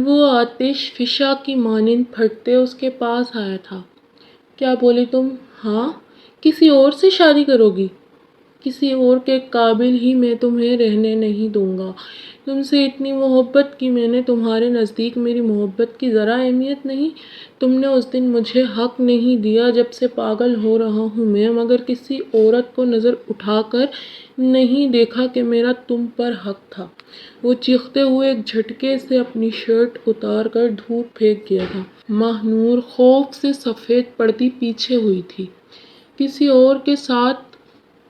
وہ آتش فشاں کی مانند پھٹتے اس کے پاس آیا تھا۔ کیا بولی تم؟ ہاں، کسی اور سے شادی کرو گی؟ کسی اور کے قابل ہی میں تمہیں رہنے نہیں دوں گا۔ تم سے اتنی محبت کی میں نے، تمہارے نزدیک میری محبت کی ذرا اہمیت نہیں؟ تم نے اس دن مجھے حق نہیں دیا، جب سے پاگل ہو رہا ہوں میں، مگر کسی عورت کو نظر اٹھا کر نہیں دیکھا کہ میرا تم پر حق تھا۔ وہ چیختے ہوئے ایک جھٹکے سے اپنی شرٹ اتار کر دور پھینک گیا تھا۔ ماہ نور خوف سے سفید پڑتی پیچھے ہوئی تھی۔ کسی اور کے ساتھ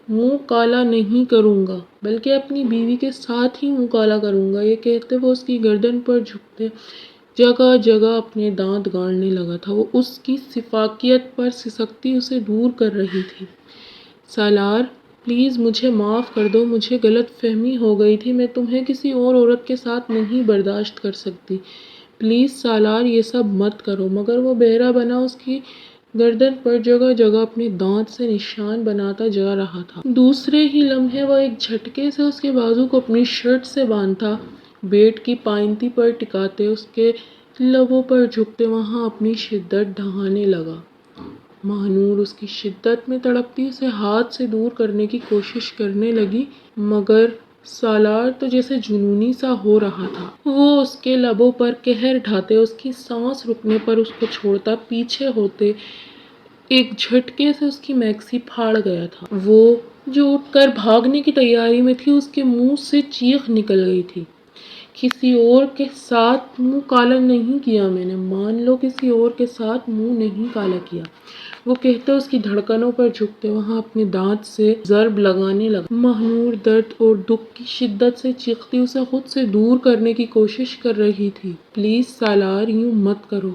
منہ کالا نہیں کروں گا، بلکہ اپنی بیوی کے ساتھ ہی منہ کالا کروں گا۔ یہ کہتے وہ اس کی گردن پر جھکتے جگہ جگہ اپنے دانت گاڑنے لگا تھا۔ وہ اس کی شفقیت پر سسکتی اسے دور کر رہی تھی۔ سالار، پلیز مجھے معاف کر دو، مجھے غلط فہمی ہو گئی تھی، میں تمہیں کسی اور عورت کے ساتھ نہیں برداشت کر سکتی۔ پلیز سالار، یہ سب مت کرو۔ مگر وہ بہرا بنا اس کی گردن پر جگہ جگہ اپنے دانت سے نشان بناتا جا رہا تھا۔ دوسرے ہی لمحے وہ ایک جھٹکے سے اس کے بازو کو اپنی شرٹ سے باندھتا، بیٹ کی پائنتی پر ٹکاتے، اس کے لبوں پر جھکتے وہاں اپنی شدت ڈھانے لگا۔ ماہ نور اس کی شدت میں تڑپتی اسے ہاتھ سے دور کرنے کی کوشش کرنے لگی، مگر سالار تو جیسے جنونی سا ہو رہا تھا۔ وہ اس کے لبوں پر قہر ڈھاتے، اس کی سانس رکنے پر اس کو چھوڑتا، پیچھے ہوتے ایک جھٹکے سے اس کی میکسی پھاڑ گیا تھا۔ وہ جو اٹھ کر بھاگنے کی تیاری میں تھی، اس کے منہ سے چیخ نکل گئی تھی۔ کسی اور کے ساتھ منہ کالا نہیں کیا میں نے، مان لو کسی اور کے ساتھ منہ نہیں کالا کیا۔ وہ کہتے اس کی دھڑکنوں پر جھکتے وہاں اپنے دانت سے ضرب لگانے لگا۔ ماہ نور درد اور دکھ کی شدت سے چیختی اسے خود سے دور کرنے کی کوشش کر رہی تھی۔ پلیز سالار، یوں مت کرو،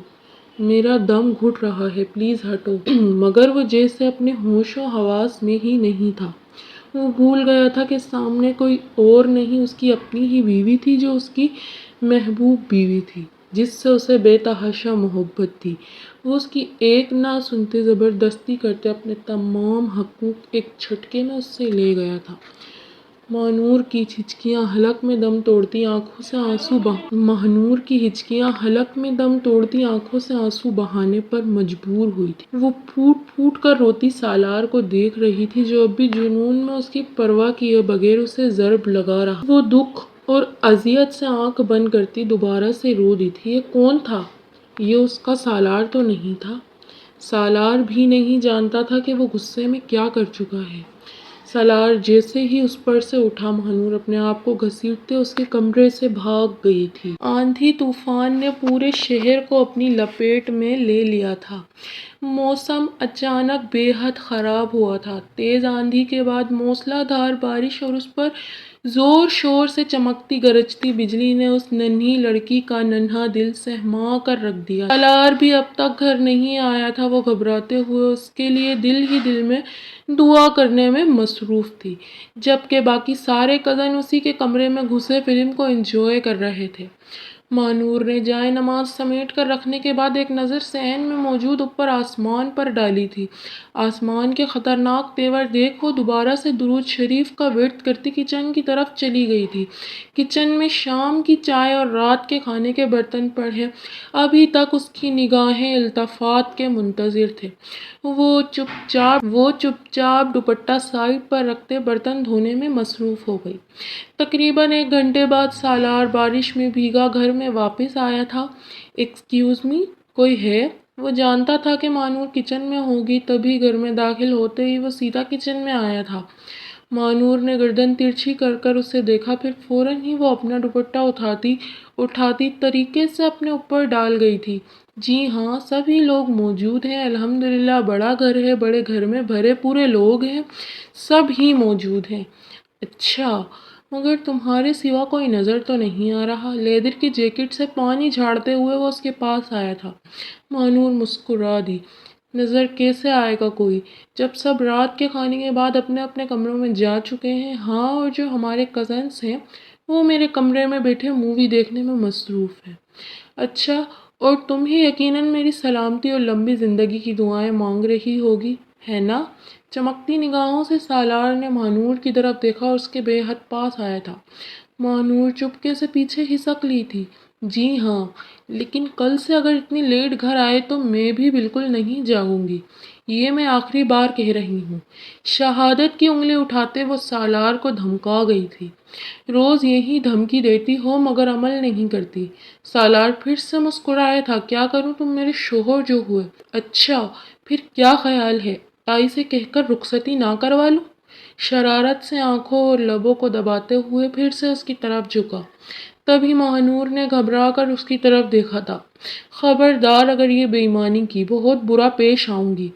میرا دم گھٹ رہا ہے، پلیز ہٹو۔ مگر وہ جیسے اپنے ہوش و حواس میں ہی نہیں تھا۔ وہ بھول گیا تھا کہ سامنے کوئی اور نہیں، اس کی اپنی ہی بیوی تھی، جو اس کی محبوب بیوی تھی، جس سے اسے بے تحاشا محبت تھی۔ وہ اس کی ایک نہ سنتے، زبردستی کرتے اپنے تمام حقوق ایک جھٹکے میں اس سے لے گیا تھا۔ ماہ نور کی ہچکیاں حلق میں دم توڑتی آنکھوں سے آنسو بہانے پر مجبور ہوئی تھی۔ وہ پھوٹ پھوٹ کر روتی سالار کو دیکھ رہی تھی، جو اب بھی جنون میں اس کی پرواہ کیے بغیر اسے ضرب لگا رہا۔ وہ دکھ اور اذیت سے آنکھ بند کرتی دوبارہ سے رو دی تھی۔ یہ کون تھا؟ یہ اس کا سالار تو نہیں تھا۔ سالار بھی نہیں جانتا تھا کہ وہ غصے میں کیا کر چکا ہے۔ سالار جیسے ہی اس پر سے اٹھا، ماہ نور اپنے آپ کو گھسیٹتے اس کے کمرے سے بھاگ گئی تھی۔ آندھی طوفان نے پورے شہر کو اپنی لپیٹ میں لے لیا تھا۔ موسم اچانک بے حد خراب ہوا تھا۔ تیز آندھی کے بعد موسلا دھار بارش اور اس پر زور شور سے چمکتی گرجتی بجلی نے اس ننھی لڑکی کا ننھا دل سہما کر رکھ دیا۔ سالار بھی اب تک گھر نہیں آیا تھا۔ وہ گھبراتے ہوئے اس کے لیے دل ہی دل میں دعا کرنے میں مصروف تھی، جبکہ باقی سارے کزن اسی کے کمرے میں گھسے فلم کو انجوائے کر رہے تھے۔ ماہ نور نے جائے نماز سمیٹ کر رکھنے کے بعد ایک نظر صحن میں موجود اوپر آسمان پر ڈالی تھی۔ آسمان کے خطرناک تیور دیکھ وہ دوبارہ سے درود شریف کا ورد کرتی کچن کی طرف چلی گئی تھی۔ کچن میں شام کی چائے اور رات کے کھانے کے برتن پڑے ابھی تک اس کی نگاہیں التفات کے منتظر تھے۔ وہ چپ چاپ دوپٹہ سائیڈ پر رکھتے برتن دھونے میں مصروف ہو گئی۔ تقریباً 1 گھنٹے بعد سالار بارش میں بھیگا گھر میں واپس آیا تھا۔ ایکسکیوز می، کوئی ہے؟ وہ جانتا تھا کہ ماہ نور کچن میں ہوگی، تبھی گھر میں داخل ہوتے ہی وہ سیدھا کچن میں آیا تھا۔ ماہ نور نے گردن ترچھی کر کر اسے دیکھا، پھر فوراً ہی وہ اپنا دوپٹہ اٹھاتی طریقے سے اپنے اوپر ڈال گئی تھی۔ جی ہاں، سبھی لوگ موجود ہیں، الحمدللہ، بڑا گھر ہے، بڑے گھر میں بھرے پورے لوگ ہیں، سب ہی موجود ہیں۔ اچھا، مگر تمہارے سوا کوئی نظر تو نہیں آ رہا۔ لیدر کی جیکٹ سے پانی جھاڑتے ہوئے وہ اس کے پاس آیا تھا۔ ماہ نور مسکرا دی۔ نظر کیسے آئے گا کوئی، جب سب رات کے کھانے کے بعد اپنے اپنے کمروں میں جا چکے ہیں؟ ہاں، اور جو ہمارے کزنس ہیں وہ میرے کمرے میں بیٹھے مووی دیکھنے میں مصروف ہیں۔ اچھا، اور تم ہی یقیناً میری سلامتی اور لمبی زندگی کی دعائیں مانگ رہی ہوگی، ہے نا؟ چمکتی نگاہوں سے سالار نے ماہ نور کی طرف دیکھا اور اس کے بے حد پاس آیا تھا۔ ماہ نور چپکے سے پیچھے کھسک لی تھی۔ جی ہاں، لیکن کل سے اگر اتنی لیٹ گھر آئے تو میں بھی بالکل نہیں جاگوں گی، یہ میں آخری بار کہہ رہی ہوں۔ شہادت کی انگلی اٹھاتے وہ سالار کو دھمکا گئی تھی۔ روز یہی دھمکی دیتی ہو مگر عمل نہیں کرتی۔ سالار پھر سے مسکرایا تھا، کیا کروں، تم میرے شوہر جو ہوئے۔ اچھا، پھر کیا خیال ہے، تائی سے کہہ کر رخصتی نہ کروا لوں؟ شرارت سے آنکھوں اور لبوں کو دباتے ہوئے پھر سے اس کی طرف جھکا۔ تبھی ماہنور نے گھبرا کر اس کی طرف دیکھا تھا۔ خبردار، اگر یہ بے ایمانی کی، بہت برا پیش آؤں گی۔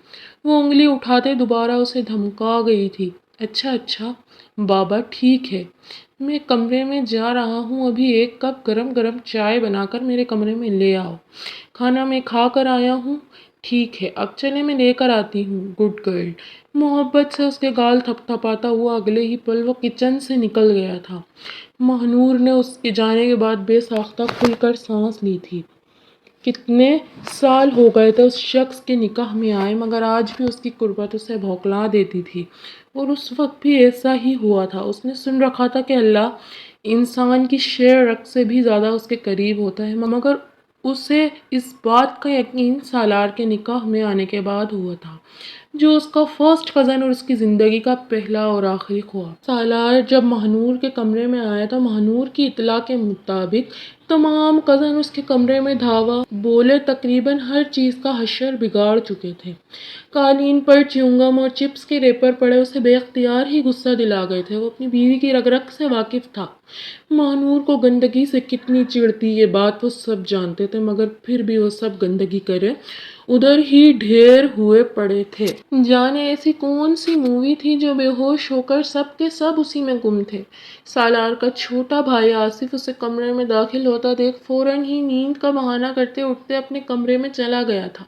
وہ انگلی اٹھاتے دوبارہ اسے دھمکا گئی تھی۔ اچھا اچھا بابا، ٹھیک ہے، میں کمرے میں جا رہا ہوں، ابھی ایک کپ گرم گرم چائے بنا کر میرے کمرے میں لے آؤ۔ کھانا میں کھا کر آیا ہوں۔ ٹھیک ہے، اب چلے میں لے کر آتی ہوں، گڈ گرل۔ محبت سے اس کے گال تھپ تھپاتا ہوا اگلے ہی پل وہ کچن سے نکل گیا تھا۔ ماہنور نے اس کے جانے کے بعد بے ساختہ کھل کر سانس لی تھی۔ کتنے سال ہو گئے تھے اس شخص کے نکاح میں آئے، مگر آج بھی اس کی قربت اسے بھوکلا دیتی تھی، اور اس وقت بھی ایسا ہی ہوا تھا۔ اس نے سن رکھا تھا کہ اللہ انسان کی شعر رگ سے بھی زیادہ اس کے قریب ہوتا ہے، مگر اسے اس بات کا یقین سالار کے نکاح میں آنے کے بعد ہوا تھا، جو اس کا فرسٹ کزن اور اس کی زندگی کا پہلا اور آخری خواب۔ سالار جب ماہنور کے کمرے میں آیا تو ماہنور کی اطلاع کے مطابق تمام کزن اس کے کمرے میں دھاوا بولے تقریباً ہر چیز کا حشر بگاڑ چکے تھے۔ قالین پر چیونگم اور چپس کے ریپر پڑے اسے بے اختیار ہی غصہ دلا گئے تھے۔ وہ اپنی بیوی کی رگ رگ سے واقف تھا۔ ماہنور کو گندگی سے کتنی چڑتی یہ بات وہ سب جانتے تھے، مگر پھر بھی وہ سب گندگی کرے ادھر ہی ڈھیر ہوئے پڑے تھے۔ جانے ایسی کون سی مووی تھی جو بے ہوش ہو کر سب کے سب اسی میں گم تھے۔ سالار کا چھوٹا بھائی آصف اسے کمرے میں داخل ہوتا دیکھ فوراً ہی نیند کا بہانہ کرتے اٹھتے اپنے کمرے میں چلا گیا تھا۔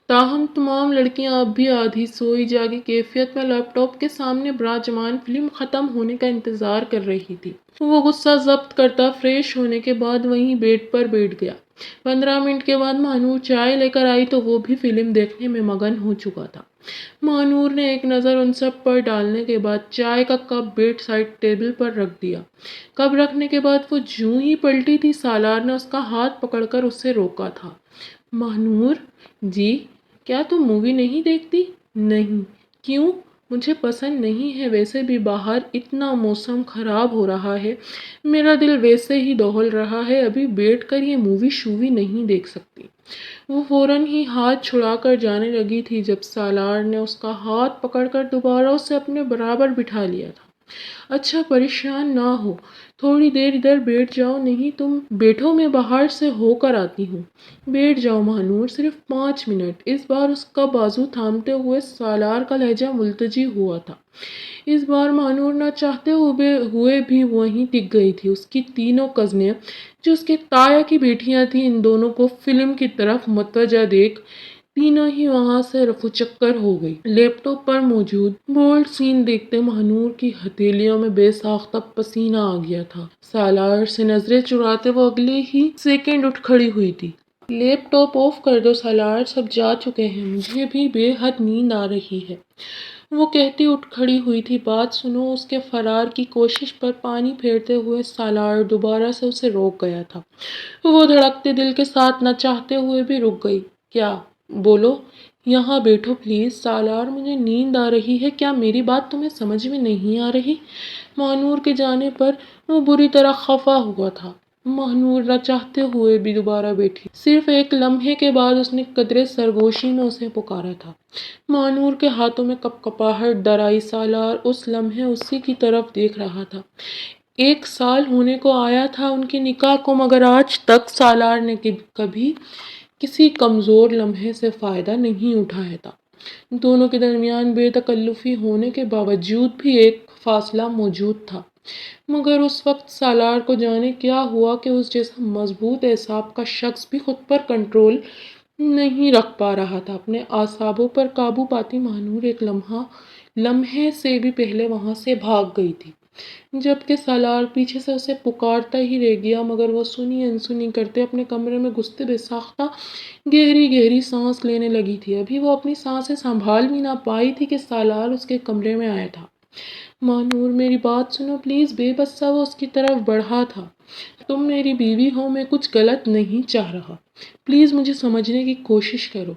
تاہم تمام لڑکیاں اب بھی آدھی سوئی جاگی کیفیت میں لیپ ٹاپ کے سامنے براجمان فلم ختم ہونے کا انتظار کر رہی تھی۔ وہ غصہ ضبط کرتا فریش ہونے کے بعد وہیں بیڈ پر بیٹھ گیا۔ 15 منٹ کے بعد ماہنور چائے لے کر آئی تو وہ بھی فلم دیکھنے میں مگن ہو چکا تھا۔ ماہنور نے ایک نظر ان سب پر ڈالنے کے بعد چائے کا کپ بیڈ سائڈ ٹیبل پر رکھ دیا۔ کپ رکھنے کے بعد وہ جوں ہی پلٹی تھی، سالار نے اس کا ہاتھ پکڑ کر اسے روکا تھا۔ ماہنور جی، کیا تم مووی نہیں دیکھتی؟ نہیں۔ کیوں؟ مجھے پسند نہیں ہے، ویسے بھی باہر اتنا موسم خراب ہو رہا ہے، میرا دل ویسے ہی دہل رہا ہے، ابھی بیٹھ کر یہ مووی شووی نہیں دیکھ سکتی۔ وہ فوراً ہی ہاتھ چھڑا کر جانے لگی تھی جب سالار نے اس کا ہاتھ پکڑ کر دوبارہ اسے اپنے برابر بٹھا لیا تھا۔ اچھا، پریشان نہ ہو، تھوڑی دیر ادھر بیٹھ جاؤ، نہیں تم بیٹھو، میں باہر سے ہو کر آتی ہوں۔ بیٹھ جاؤ ماہنور، صرف 5 منٹ۔ اس بار اس کا بازو تھامتے ہوئے سالار کا لہجہ ملتجی ہوا تھا۔ اس بار ماہنور نہ چاہتے ہوئے بھی وہیں ٹک گئی تھی۔ اس کی تینوں کزنیں جو اس کے تایا کی بیٹیاں تھیں، ان دونوں کو فلم کی طرف متوجہ دیکھ تینوں ہی وہاں سے رفو چکر ہو گئی۔ لیپ ٹاپ پر موجود بولڈ سین دیکھتے ماہنور کی ہتھیلیوں میں بے ساختہ پسینہ آ گیا تھا۔ سالار سے نظریں چراتے وہ اگلے ہی سیکنڈ اٹھ کھڑی ہوئی تھی۔ لیپ ٹاپ آف کر دو سالار، سب جا چکے ہیں، مجھے بھی بے حد نیند آ رہی ہے، وہ کہتی اٹھ کھڑی ہوئی تھی۔ بات سنو، اس کے فرار کی کوشش پر پانی پھیرتے ہوئے سالار دوبارہ سے اسے روک گیا تھا۔ وہ دھڑکتے دل کے ساتھ نہ چاہتے ہوئے بھی رک گئی۔ کیا؟ بولو، یہاں بیٹھو پلیز۔ سالار، مجھے نیند آ رہی ہے، کیا میری بات تمہیں سمجھ میں نہیں آ رہی؟ ماہنور کے جانے پر وہ بری طرح خفا ہوا تھا۔ ماہنور نہ چاہتے ہوئے بھی دوبارہ بیٹھی۔ صرف ایک لمحے کے بعد اس نے قدرے سرگوشی میں اسے پکارا تھا۔ ماہنور کے ہاتھوں میں کپ کپاہٹ در آئی۔ سالار اس لمحے اسی کی طرف دیکھ رہا تھا۔ 1 سال ہونے کو آیا تھا ان کے نکاح کو، مگر آج تک سالار نے کبھی کسی کمزور لمحے سے فائدہ نہیں اٹھایا تھا۔ دونوں کے درمیان بے تکلفی ہونے کے باوجود بھی ایک فاصلہ موجود تھا، مگر اس وقت سالار کو جانے کیا ہوا کہ اس جیسا مضبوط اعصاب کا شخص بھی خود پر کنٹرول نہیں رکھ پا رہا تھا۔ اپنے اعصابوں پر قابو پاتی ماہنور ایک لمحے سے بھی پہلے وہاں سے بھاگ گئی تھی، جبکہ سالار پیچھے سے اسے پکارتا ہی رہ گیا، مگر وہ سنی انسنی کرتے اپنے کمرے میں گھستے بے ساختہ گہری گہری سانس لینے لگی تھی۔ ابھی وہ اپنی سانسیں سنبھال بھی نہ پائی تھی کہ سالار اس کے کمرے میں آیا تھا۔ ماہنور، میری بات سنو پلیز۔ بے بس سا وہ اس کی طرف بڑھا تھا۔ تم میری بیوی ہو، میں کچھ غلط نہیں چاہ رہا، پلیز مجھے سمجھنے کی کوشش کرو،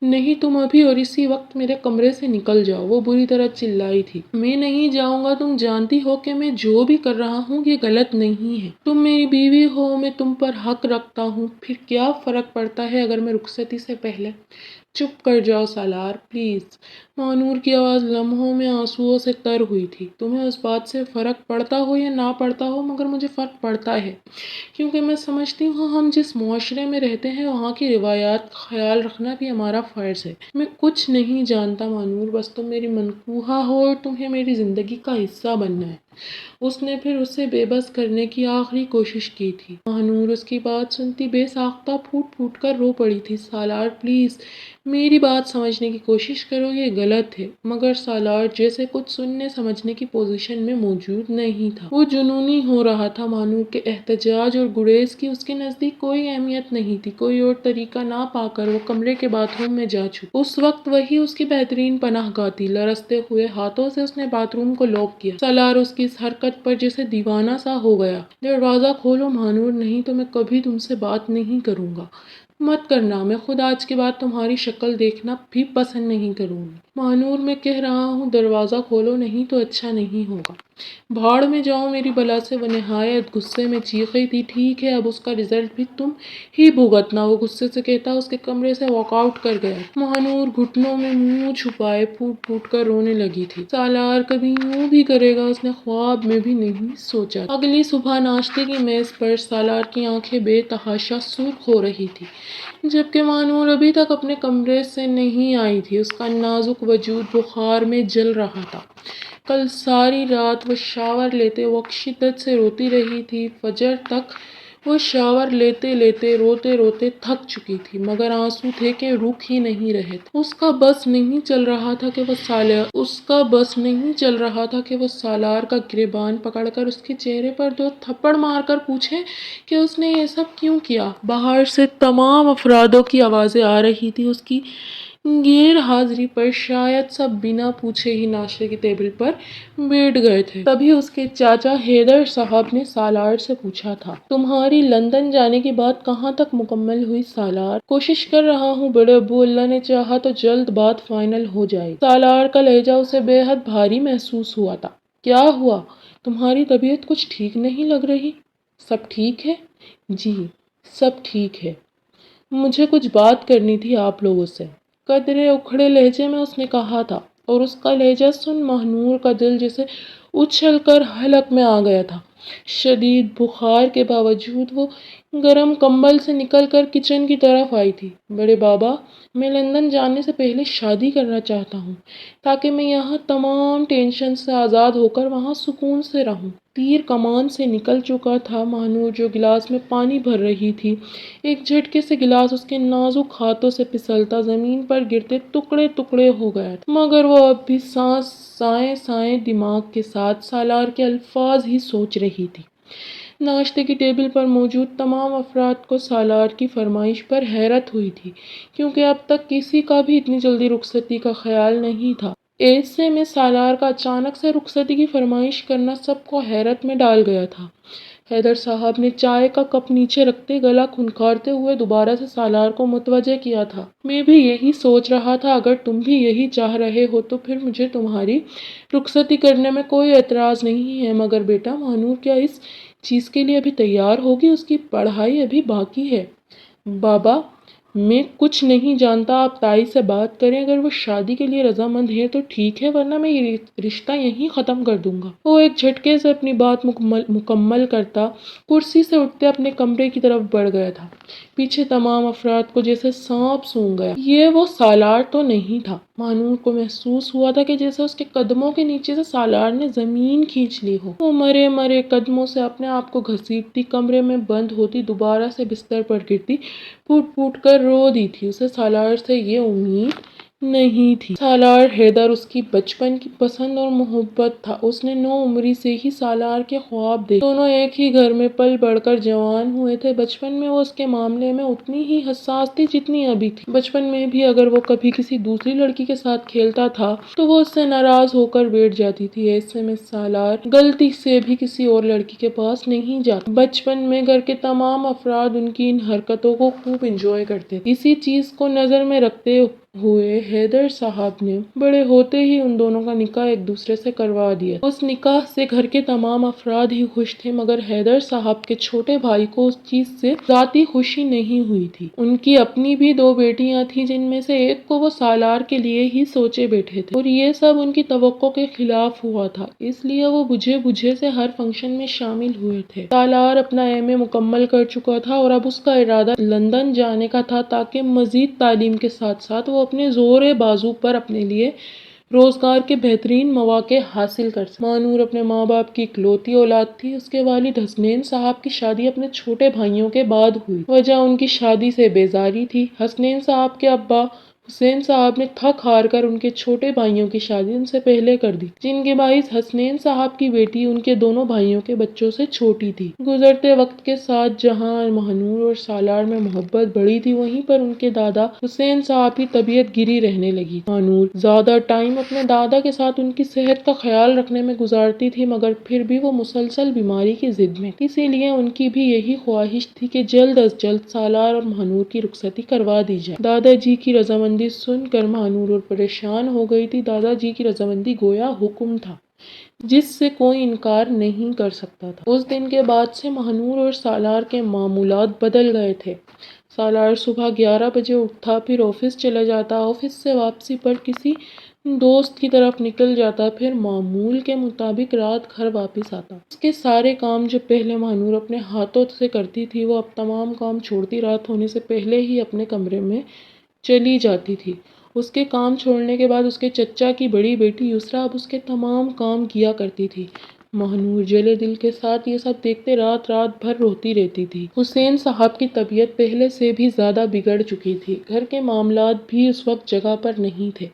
نہیں تم ابھی اور اسی وقت میرے کمرے سے نکل جاؤ۔ وہ بری طرح چلائی تھی۔ میں نہیں جاؤں گا، تم جانتی ہو کہ میں جو بھی کر رہا ہوں یہ غلط نہیں ہے، تم میری بیوی ہو، میں تم پر حق رکھتا ہوں، پھر کیا فرق پڑتا ہے اگر میں رخصتی سے پہلے… چپ کر جاؤ سالار پلیز۔ مانور کی آواز لمحوں میں آنسوؤں سے تر ہوئی تھی۔ تمہیں اس بات سے فرق پڑتا ہو یا نہ پڑتا ہو، مگر مجھے فرق پڑتا ہے، کیونکہ میں سمجھتی ہوں ہم جس معاشرے میں رہتے ہیں وہاں کی روایات کا خیال رکھنا بھی ہمارا فرض ہے۔ میں کچھ نہیں جانتا مانور، بس تم میری منقوہہ ہو اور تمہیں میری زندگی کا حصہ بننا ہے۔ اس نے پھر اسے بے بس کرنے کی آخری کوشش کی تھی۔ مانور اس کی بات سنتی بے ساختہ پھوٹ پھوٹ کر رو پڑی تھی۔ سالار پلیز میری بات سمجھنے کی کوشش کرو، یہ غلط ہے۔ مگر سالار جیسے کچھ سننے سمجھنے کی پوزیشن میں موجود نہیں تھا۔ وہ جنونی ہو رہا تھا۔ مانور کے احتجاج اور گریز کی اس کے نزدیک کوئی اہمیت نہیں تھی۔ کوئی اور طریقہ نہ پا کر وہ کمرے کے باتھ روم میں جا چکی۔ اس وقت وہی اس کی بہترین پناہ گاہ تھی۔ لرزتے ہوئے ہاتھوں سے اس نے باتھ روم کو لاک کیا۔ سالار اس کی اس حرکت پر جیسے دیوانہ سا ہو گیا۔ دروازہ کھولو مانور، نہیں تو میں کبھی تم سے بات نہیں کروں گا۔ مت کرنا، میں خود آج کے بعد تمہاری شکل دیکھنا بھی پسند نہیں کروں گی۔ مانور میں کہہ رہا ہوں دروازہ کھولو، نہیں تو اچھا نہیں ہوگا۔ بھاڑ میں جاؤ میری بلا سے۔ وہ نہایت غصے میں چیخ رہی تھی۔ ٹھیک ہے، اب اس کا رزلٹ بھی تم ہی بھگتنا، وہ غصے سے کہتا اس کے کمرے سے واک آؤٹ کر گیا۔ مانور گھٹنوں میں منہ چھپائے پھوٹ پھوٹ کر رونے لگی تھی۔ سالار کبھی یوں بھی کرے گا اس نے خواب میں بھی نہیں سوچا تھا۔ اگلی صبح ناشتے کی میز پر سالار کی آنکھیں بے تحاشا سرخ ہو رہی تھی، جبکہ مانور ابھی تک اپنے کمرے سے نہیں آئی تھی۔ اس کا نازک وجود بخار میں جل رہا تھا۔ کل ساری رات وہ شاور لیتے وقت شدت سے روتی رہی تھی۔ فجر تک وہ شاور لیتے لیتے روتے روتے تھک چکی تھی، مگر آنسو تھے کہ رک ہی نہیں رہے تھے۔ اس کا بس نہیں چل رہا تھا کہ وہ سالار کا گریبان پکڑ کر اس کے چہرے پر 2 تھپڑ مار کر پوچھے کہ اس نے یہ سب کیوں کیا۔ باہر سے تمام افرادوں کی آوازیں آ رہی تھی۔ اس کی غیر حاضری پر شاید سب بنا پوچھے ہی ناشتے کی ٹیبل پر بیٹھ گئے تھے۔ تبھی اس کے چاچا حیدر صاحب نے سالار سے پوچھا تھا، تمہاری لندن جانے کی بات کہاں تک مکمل ہوئی سالار؟ کوشش کر رہا ہوں بڑے ابو، اللہ نے چاہا تو جلد بات فائنل ہو جائے گی۔ سالار کا لہجہ اسے بے حد بھاری محسوس ہوا تھا۔ کیا ہوا؟ تمہاری طبیعت کچھ ٹھیک نہیں لگ رہی؟ سب ٹھیک ہے؟ جی سب ٹھیک ہے، مجھے کچھ بات کرنی تھی آپ لوگوں سے، قدرے اکھڑے لہجے میں اس نے کہا تھا، اور اس کا لہجہ سن مانور کا دل جیسے اچھل کر حلق میں آ گیا تھا۔ شدید بخار کے باوجود وہ گرم کمبل سے نکل کر کچن کی طرف آئی تھی۔ بڑے بابا، میں لندن جانے سے پہلے شادی کرنا چاہتا ہوں، تاکہ میں یہاں تمام ٹینشن سے آزاد ہو کر وہاں سکون سے رہوں۔ تیر کمان سے نکل چکا تھا۔ مانور جو گلاس میں پانی بھر رہی تھی، ایک جھٹکے سے گلاس اس کے نازک ہاتھوں سے پھسلتا زمین پر گرتے ٹکڑے ٹکڑے ہو گیا تھا، مگر وہ اب بھی سائیں سائیں دماغ کے ساتھ سالار کے الفاظ ہی سوچ رہی تھی۔ ناشتے کی ٹیبل پر موجود تمام افراد کو سالار کی فرمائش پر حیرت ہوئی تھی، کیونکہ اب تک کسی کا بھی اتنی جلدی رخصتی کا خیال نہیں تھا۔ ایسے میں سالار کا اچانک سے رخصتی کی فرمائش کرنا سب کو حیرت میں ڈال گیا تھا۔ حیدر صاحب نے چائے کا کپ نیچے رکھتے گلا کھنکھارتے ہوئے دوبارہ سے سالار کو متوجہ کیا تھا۔ میں بھی یہی سوچ رہا تھا، اگر تم بھی یہی چاہ رہے ہو تو پھر مجھے تمہاری رخصتی کرنے میں کوئی اعتراض نہیں ہے، مگر بیٹا مانور کیا اس چیز کے لیے ابھی تیار ہوگی؟ اس کی پڑھائی ابھی باقی ہے۔ بابا میں کچھ نہیں جانتا، آپ تائی سے بات کریں، اگر وہ شادی کے لیے رضامند ہے تو ٹھیک ہے، ورنہ میں یہ رشتہ یہیں ختم کر دوں گا۔ وہ ایک جھٹکے سے اپنی بات مکمل کرتا کرسی سے اٹھتے اپنے کمرے کی طرف بڑھ گیا تھا۔ پیچھے تمام افراد کو جیسے سانپ سونگھ گیا۔ یہ وہ سالار تو نہیں تھا۔ مانور کو محسوس ہوا تھا کہ جیسے اس کے قدموں کے نیچے سے سالار نے زمین کھینچ لی ہو۔ وہ مرے مرے قدموں سے اپنے آپ کو گھسیٹتی کمرے میں بند ہوتی، دوبارہ سے بستر پر گرتی، پھوٹ پھوٹ کر رو دی تھی۔ اسے سالار سے یہ امید نہیں تھی۔ سالار حیدر اس کی بچپن کی پسند اور محبت تھا۔ اس نے 9 عمری سے ہی سالار کے خواب دیکھے۔ دونوں ایک ہی گھر میں پل بڑھ کر جوان ہوئے تھے۔ بچپن میں وہ اس کے معاملے میں اتنی ہی حساس تھی جتنی ابھی تھی۔ بچپن میں بھی اگر وہ کبھی کسی دوسری لڑکی کے ساتھ کھیلتا تھا تو وہ اس سے ناراض ہو کر بیٹھ جاتی تھی۔ ایسے میں سالار غلطی سے بھی کسی اور لڑکی کے پاس نہیں جاتا۔ بچپن میں گھر کے تمام افراد ان کی ان حرکتوں کو خوب انجوائے کرتے تھے۔ اسی چیز کو نظر میں رکھتے ہوئے حیدر صاحب نے بڑے ہوتے ہی ان دونوں کا نکاح ایک دوسرے سے کروا دیا۔ اس نکاح سے گھر کے تمام افراد ہی خوش تھے، مگر حیدر صاحب کے چھوٹے بھائی کو اس چیز سے ذاتی خوشی نہیں ہوئی تھی۔ ان کی اپنی بھی 2 بیٹیاں تھیں، جن میں سے ایک کو وہ سالار کے لیے ہی سوچے بیٹھے تھے، اور یہ سب ان کی توقع کے خلاف ہوا تھا، اس لیے وہ بجھے بجھے سے ہر فنکشن میں شامل ہوئے تھے۔ سالار اپنا ایم اے مکمل کر چکا تھا اور اب اس کا ارادہ لندن جانے کا تھا تاکہ مزید تعلیم کے ساتھ ساتھ وہ اپنے زور بازو پر اپنے لیے روزگار کے بہترین مواقع حاصل کر سکے۔ مانور اپنے ماں باپ کی اکلوتی اولاد تھی۔ اس کے والد حسنین صاحب کی شادی اپنے چھوٹے بھائیوں کے بعد ہوئی۔ وجہ ان کی شادی سے بیزاری تھی۔ حسنین صاحب کے ابا حسین صاحب نے تھک ہار کر ان کے چھوٹے بھائیوں کی شادی ان سے پہلے کر دی، جن کے باعث حسنین صاحب کی بیٹی ان کے دونوں بھائیوں کے بچوں سے چھوٹی تھی۔ گزرتے وقت کے ساتھ جہاں مہنور اور سالار میں محبت بڑھی تھی، وہیں پر ان کے دادا حسین صاحب کی طبیعت گری رہنے لگی۔ مہنور زیادہ ٹائم اپنے دادا کے ساتھ ان کی صحت کا خیال رکھنے میں گزارتی تھی، مگر پھر بھی وہ مسلسل بیماری کی ضد میں تھی۔ اسی لیے ان کی بھی یہی خواہش تھی کہ جلد از جلد سالار اور مہنور کی رخصتی کروا دی جائے۔ دادا جی کی رضامندی سن کر مہنور اور پریشان ہو گئی تھی۔ دادا جی کی رضامندی گویا حکم تھا جس سے کوئی انکار نہیں کر سکتا تھا۔ اس دن کے بعد سے مہنور اور سالار کے معمولات بدل گئے تھے۔ سالار صبح 11 بجے اٹھتا، پھر آفس چلا جاتا، آفس سے واپسی پر کسی دوست کی طرف نکل جاتا، پھر معمول کے مطابق رات گھر واپس آتا۔ اس کے سارے کام جو پہلے مہنور اپنے ہاتھوں سے کرتی تھی، وہ اب تمام کام چھوڑتی رات ہونے سے پہلے ہی اپنے کمرے میں چلی جاتی تھی۔ اس کے کام چھوڑنے کے بعد اس کے چچا کی بڑی بیٹی یسریٰ اب اس کے تمام کام کیا کرتی تھی۔ مہنور جلے دل کے ساتھ یہ سب دیکھتے رات بھر روتی رہتی تھی۔ حسین صاحب کی طبیعت پہلے سے بھی زیادہ بگڑ چکی تھی۔ گھر کے معاملات بھی اس وقت جگہ پر نہیں تھے۔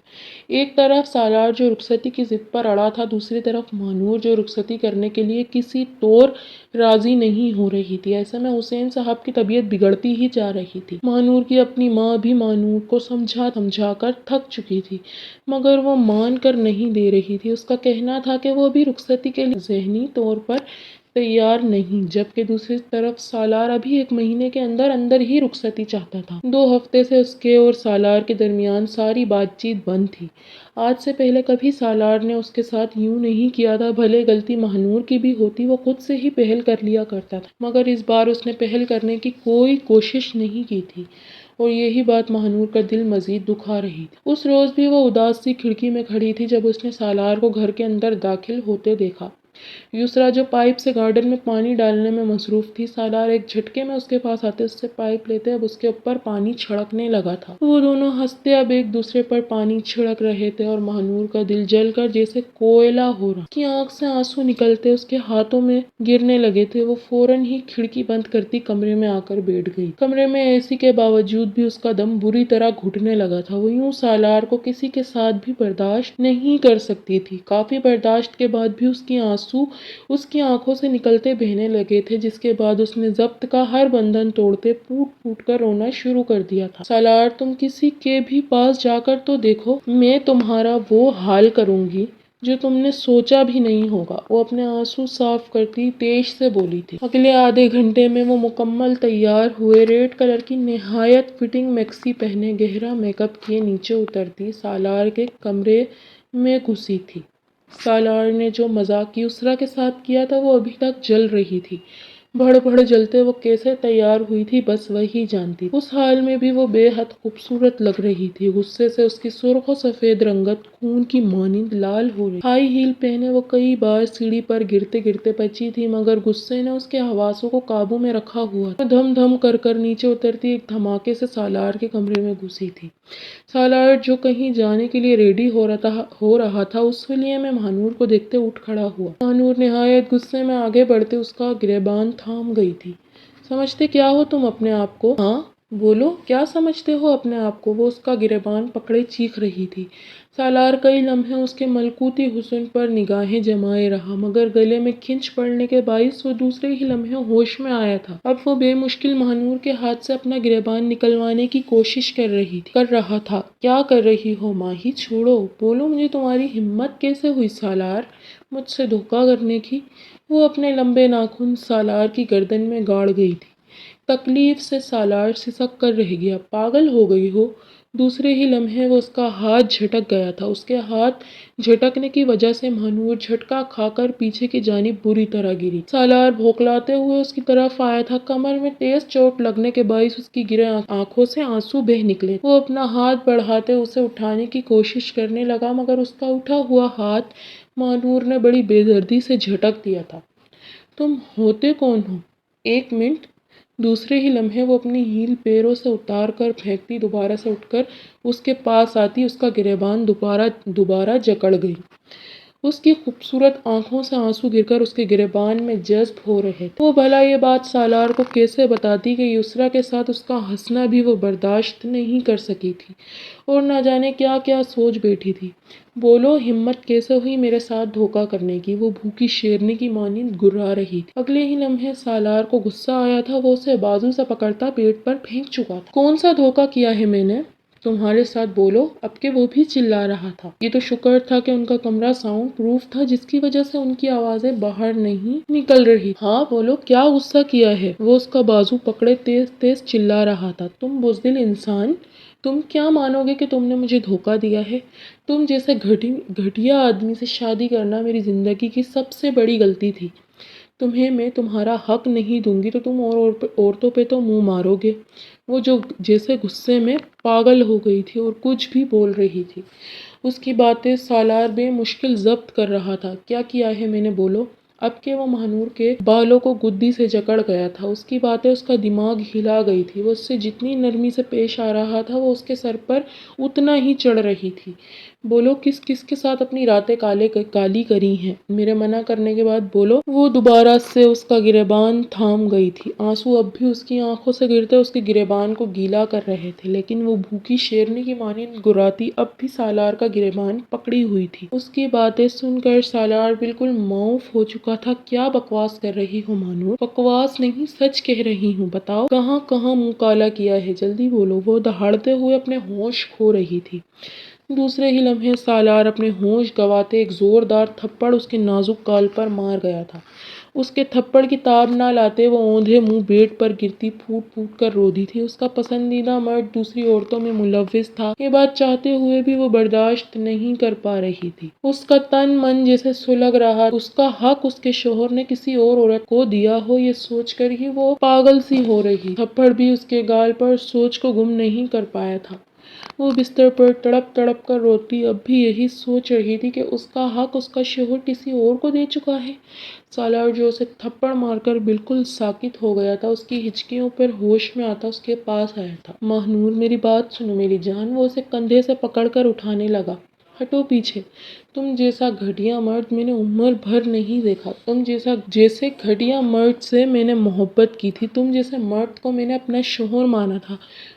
ایک طرف سالار جو رخصتی کی ضد پر اڑا تھا، دوسری طرف مہنور جو رخصتی کرنے کے لیے کسی طور راضی نہیں ہو رہی تھی۔ ایسے میں حسین صاحب کی طبیعت بگڑتی ہی جا رہی تھی۔ مہنور کی اپنی ماں بھی مہنور کو سمجھا کر تھک چکی تھی، مگر وہ مان کر نہیں دے رہی تھی۔ اس کا کہنا تھا کہ وہ بھی رخصتی کے لیے ذہنی طور پر تیار نہیں، جبکہ دوسری طرف سالار ابھی 1 مہینے کے اندر ہی رخصتی چاہتا تھا۔ 2 ہفتے سے اس کے اور سالار کے درمیان ساری بات چیت بند تھی۔ آج سے پہلے کبھی سالار نے اس کے ساتھ یوں نہیں کیا تھا۔ بھلے غلطی مہنور کی بھی ہوتی، وہ خود سے ہی پہل کر لیا کرتا تھا، مگر اس بار اس نے پہل کرنے کی کوئی کوشش نہیں کی تھی، اور یہی بات مہنور کا دل مزید دکھا رہی تھی۔ اس روز بھی وہ اداس سی کھڑکی میں کھڑی تھی جب اس نے سالار کو گھر کے اندر داخل ہوتے دیکھا۔ یسریٰ جو پائپ سے گارڈن میں پانی ڈالنے میں مصروف تھی، سالار ایک جھٹکے میں اس کے پاس آتے اس سے پائپ لیتے اب اس کے اوپر پانی چھڑکنے لگا تھا۔ وہ دونوں ہنستے اب ایک دوسرے پر پانی چھڑک رہے تھے، اور مہنور کا دل جل کر جیسے کوئلہ ہو رہا۔ اس کی آنکھ سے آنسو نکلتے اس کے ہاتھوں میں گرنے لگے تھے۔ وہ فوراً ہی کھڑکی بند کرتی کمرے میں آ کر بیٹھ گئی۔ کمرے میں اے سی کے باوجود بھی اس کا دم بری طرح گھٹنے لگا تھا۔ وہ یوں سالار کو کسی کے ساتھ بھی برداشت نہیں کر سکتی تھی۔ کافی برداشت کے بعد بھی اس کی آنسو اس کی آنکھوں سے نکلتے بہنے لگے تھے، جس کے بعد اس نے ضبط کا ہر بندھن توڑتے پھوٹ پھوٹ کر رونا شروع کر دیا تھا۔ سالار، تم کسی کے بھی پاس جا کر تو دیکھو، میں تمہارا وہ حال کروں گی جو تم نے سوچا بھی نہیں ہوگا۔ وہ اپنے آنسو صاف کرتی تیش سے بولی تھی۔ اگلے آدھے گھنٹے میں وہ مکمل تیار ہوئے، ریڈ کلر کی نہایت فٹنگ میکسی پہنے، گہرا میک اپ کیے نیچے اترتی سالار کے کمرے میں گھسی تھی۔ سالار نے جو مذاق یسریٰ کے ساتھ کیا تھا، وہ ابھی تک جل رہی تھی۔ بھڑ بھڑ جلتے وہ کیسے تیار ہوئی تھی، بس وہی جانتی۔ اس حال میں بھی وہ بے حد خوبصورت لگ رہی تھی۔ غصے سے اس کی سرخ و سفید رنگت خون کی مانند لال ہو رہی۔ ہائی ہیل پہنے وہ کئی بار سیڑھی پر گرتے گرتے بچی تھی، مگر غصے نے اس کے حواسوں کو قابو میں رکھا ہوا تھا۔ وہ دھم دھم کر نیچے اترتی ایک دھماکے سے سالار کے کمرے میں گھسی تھی۔ سالار جو کہیں جانے کے لیے ریڈی ہو رہا تھا، اس ویلے میں مہنور کو دیکھتے اٹھ کھڑا ہوا۔ مہنور نہایت غصے میں آگے بڑھتے اس کا گریباں تھام گئی تھی۔ سمجھتے کیا ہو تم اپنے آپ کو؟ ہاں، بولو کیا سمجھتے ہو اپنے آپ کو؟ وہ اس کا گریبان پکڑے چیخ رہی تھی۔ سالار کئی لمحے اس کے ملکوتی حسن پر نگاہیں جمائے رہا، مگر گلے میں کھنچ پڑنے کے باعث وہ دوسرے ہی لمحے ہوش میں آیا تھا۔ اب وہ بے مشکل مہنور کے ہاتھ سے اپنا گریبان نکلوانے کی کوشش کر رہا تھا۔ کیا کر رہی ہو ماہی؟ چھوڑو! بولو مجھے تمہاری ہمت کیسے ہوئی سالار، مجھ سے دھوکہ کرنے کی؟ وہ اپنے لمبے ناخن سالار کی گردن میں گاڑ گئی تھی۔ تکلیف سے سالار سسک کر رہ گیا۔ پاگل ہو گئی ہو؟ دوسرے ہی لمحے وہ اس کا ہاتھ جھٹک گیا تھا۔ اس کے ہاتھ جھٹکنے کی وجہ سے مہنور جھٹکا کھا کر پیچھے کی جانب بری طرح گری۔ سالار بھوکلاتے ہوئے اس کی طرف آیا تھا۔ کمر میں تیز چوٹ لگنے کے باعث اس کی گرے آنکھوں سے آنسو بہہ نکلے۔ وہ اپنا ہاتھ بڑھاتے اسے اٹھانے کی کوشش کرنے لگا، مگر اس کا اٹھا ہوا ہاتھ مہنور نے بڑی بے دردی سے جھٹک دیا تھا۔ تم ہوتے کون ہو؟ ایک منٹ! دوسرے ہی لمحے وہ اپنی ہیل پیروں سے اتار کر پھینکتی، دوبارہ سے اٹھ کر اس کے پاس آتی، اس کا گریبان دوبارہ جکڑ گئی۔ اس کی خوبصورت آنکھوں سے آنسو گر کر اس کے گریبان میں جذب ہو رہے تھے۔ وہ بھلا یہ بات سالار کو کیسے بتاتی کہ یسریٰ کے ساتھ اس کا ہنسنا بھی وہ برداشت نہیں کر سکی تھی، اور نہ جانے کیا کیا سوچ بیٹھی تھی۔ بولو ہمت کیسے ہوئی میرے ساتھ دھوکہ کرنے کی؟ وہ بھوکی شیرنی کی مانند گرا رہی تھی۔ اگلے ہی لمحے سالار کو غصہ آیا تھا۔ وہ اسے بازو سے پکڑتا پیٹ پر پھینک چکا تھا۔ کون سا دھوکہ کیا ہے میں نے تمہارے ساتھ؟ بولو! اب کہ وہ بھی چلا رہا تھا۔ یہ تو شکر تھا کہ ان کا کمرہ ساؤنڈ پروف تھا، جس کی وجہ سے ان کی آوازیں باہر نہیں نکل رہی۔ ہاں بولو کیا غصہ کیا ہے؟ وہ اس کا بازو پکڑے تیز تیز چلا رہا تھا۔ تم بزدل انسان! تم کیا مانو گے کہ تم نے مجھے دھوکہ دیا ہے؟ تم جیسے گھٹیا آدمی سے شادی کرنا میری زندگی کی سب سے بڑی غلطی تھی۔ تمہیں میں تمہارا حق نہیں دوں گی تو تم عورتوں پہ تو منہ مارو گے۔ وہ جو جیسے غصے میں پاگل ہو گئی تھی اور کچھ بھی بول رہی تھی۔ اس کی باتیں سالار بے مشکل ضبط کر رہا تھا۔ کیا کیا ہے میں نے؟ بولو! اب کہ وہ مہنور کے بالوں کو گدی سے جکڑ گیا تھا، اس کی باتیں اس کا دماغ ہلا گئی تھی۔ وہ اس سے جتنی نرمی سے پیش آ رہا تھا، وہ اس کے سر پر اتنا ہی چڑھ رہی تھی۔ بولو کس کس کے ساتھ اپنی راتیں کالی کری ہیں؟ میرے منع کرنے کے بعد بولو! وہ دوبارہ سے اس کا گریبان تھام گئی تھی۔ آنسو اب بھی اس کی آنکھوں سے گرتے اس کے گریبان کو گیلا کر رہے تھے، لیکن وہ بھوکی شیرنی کی مانند گراتی اب بھی سالار کا گریبان پکڑی ہوئی تھی۔ اس کی باتیں سن کر سالار بالکل معاف ہو چکا تھا۔ کیا بکواس کر رہی ہو مانور؟ بکواس نہیں، سچ کہہ رہی ہوں۔ بتاؤ کہاں کہاں منہ کالا کیا ہے؟ جلدی بولو! وہ دہاڑتے ہوئے اپنے ہوش کھو رہی تھی۔ دوسرے ہی لمحے سالار اپنے ہوش گنواتے ایک زوردار تھپڑ اس کے نازک گال پر مار گیا تھا۔ اس کے تھپڑ کی تاب نہ لاتے وہ اوندھے منہ بیڈ پر گرتی پھوٹ پھوٹ کر روتی تھی۔ اس کا پسندیدہ مرد دوسری عورتوں میں ملوث تھا، یہ بات چاہتے ہوئے بھی وہ برداشت نہیں کر پا رہی تھی۔ اس کا تن من جیسے سلگ رہا، اس کا حق اس کے شوہر نے کسی اور عورت کو دیا ہو، یہ سوچ کر ہی وہ پاگل سی ہو رہی۔ تھپڑ بھی اس کے گال پر سوچ کو گم نہیں کر پایا تھا۔ وہ بستر پر تڑپ تڑپ کر روتی اب بھی یہی سوچ رہی تھی کہ اس کا حق اس کا شوہر کسی اور کو دے چکا ہے۔ سالار جو اسے تھپڑ مار کر بالکل ساکت ہو گیا تھا، اس کی ہچکیوں پر ہوش میں آتا اس کے پاس آیا تھا۔ مہنور میری بات سنو میری جان! وہ اسے کندھے سے پکڑ کر اٹھانے لگا۔ ہٹو پیچھے! تم جیسا گھٹیا مرد میں نے عمر بھر نہیں دیکھا۔ تم جیسے گھٹیا مرد سے میں نے محبت کی تھی، تم جیسے مرد کو میں نے اپنا شوہر مانا تھا۔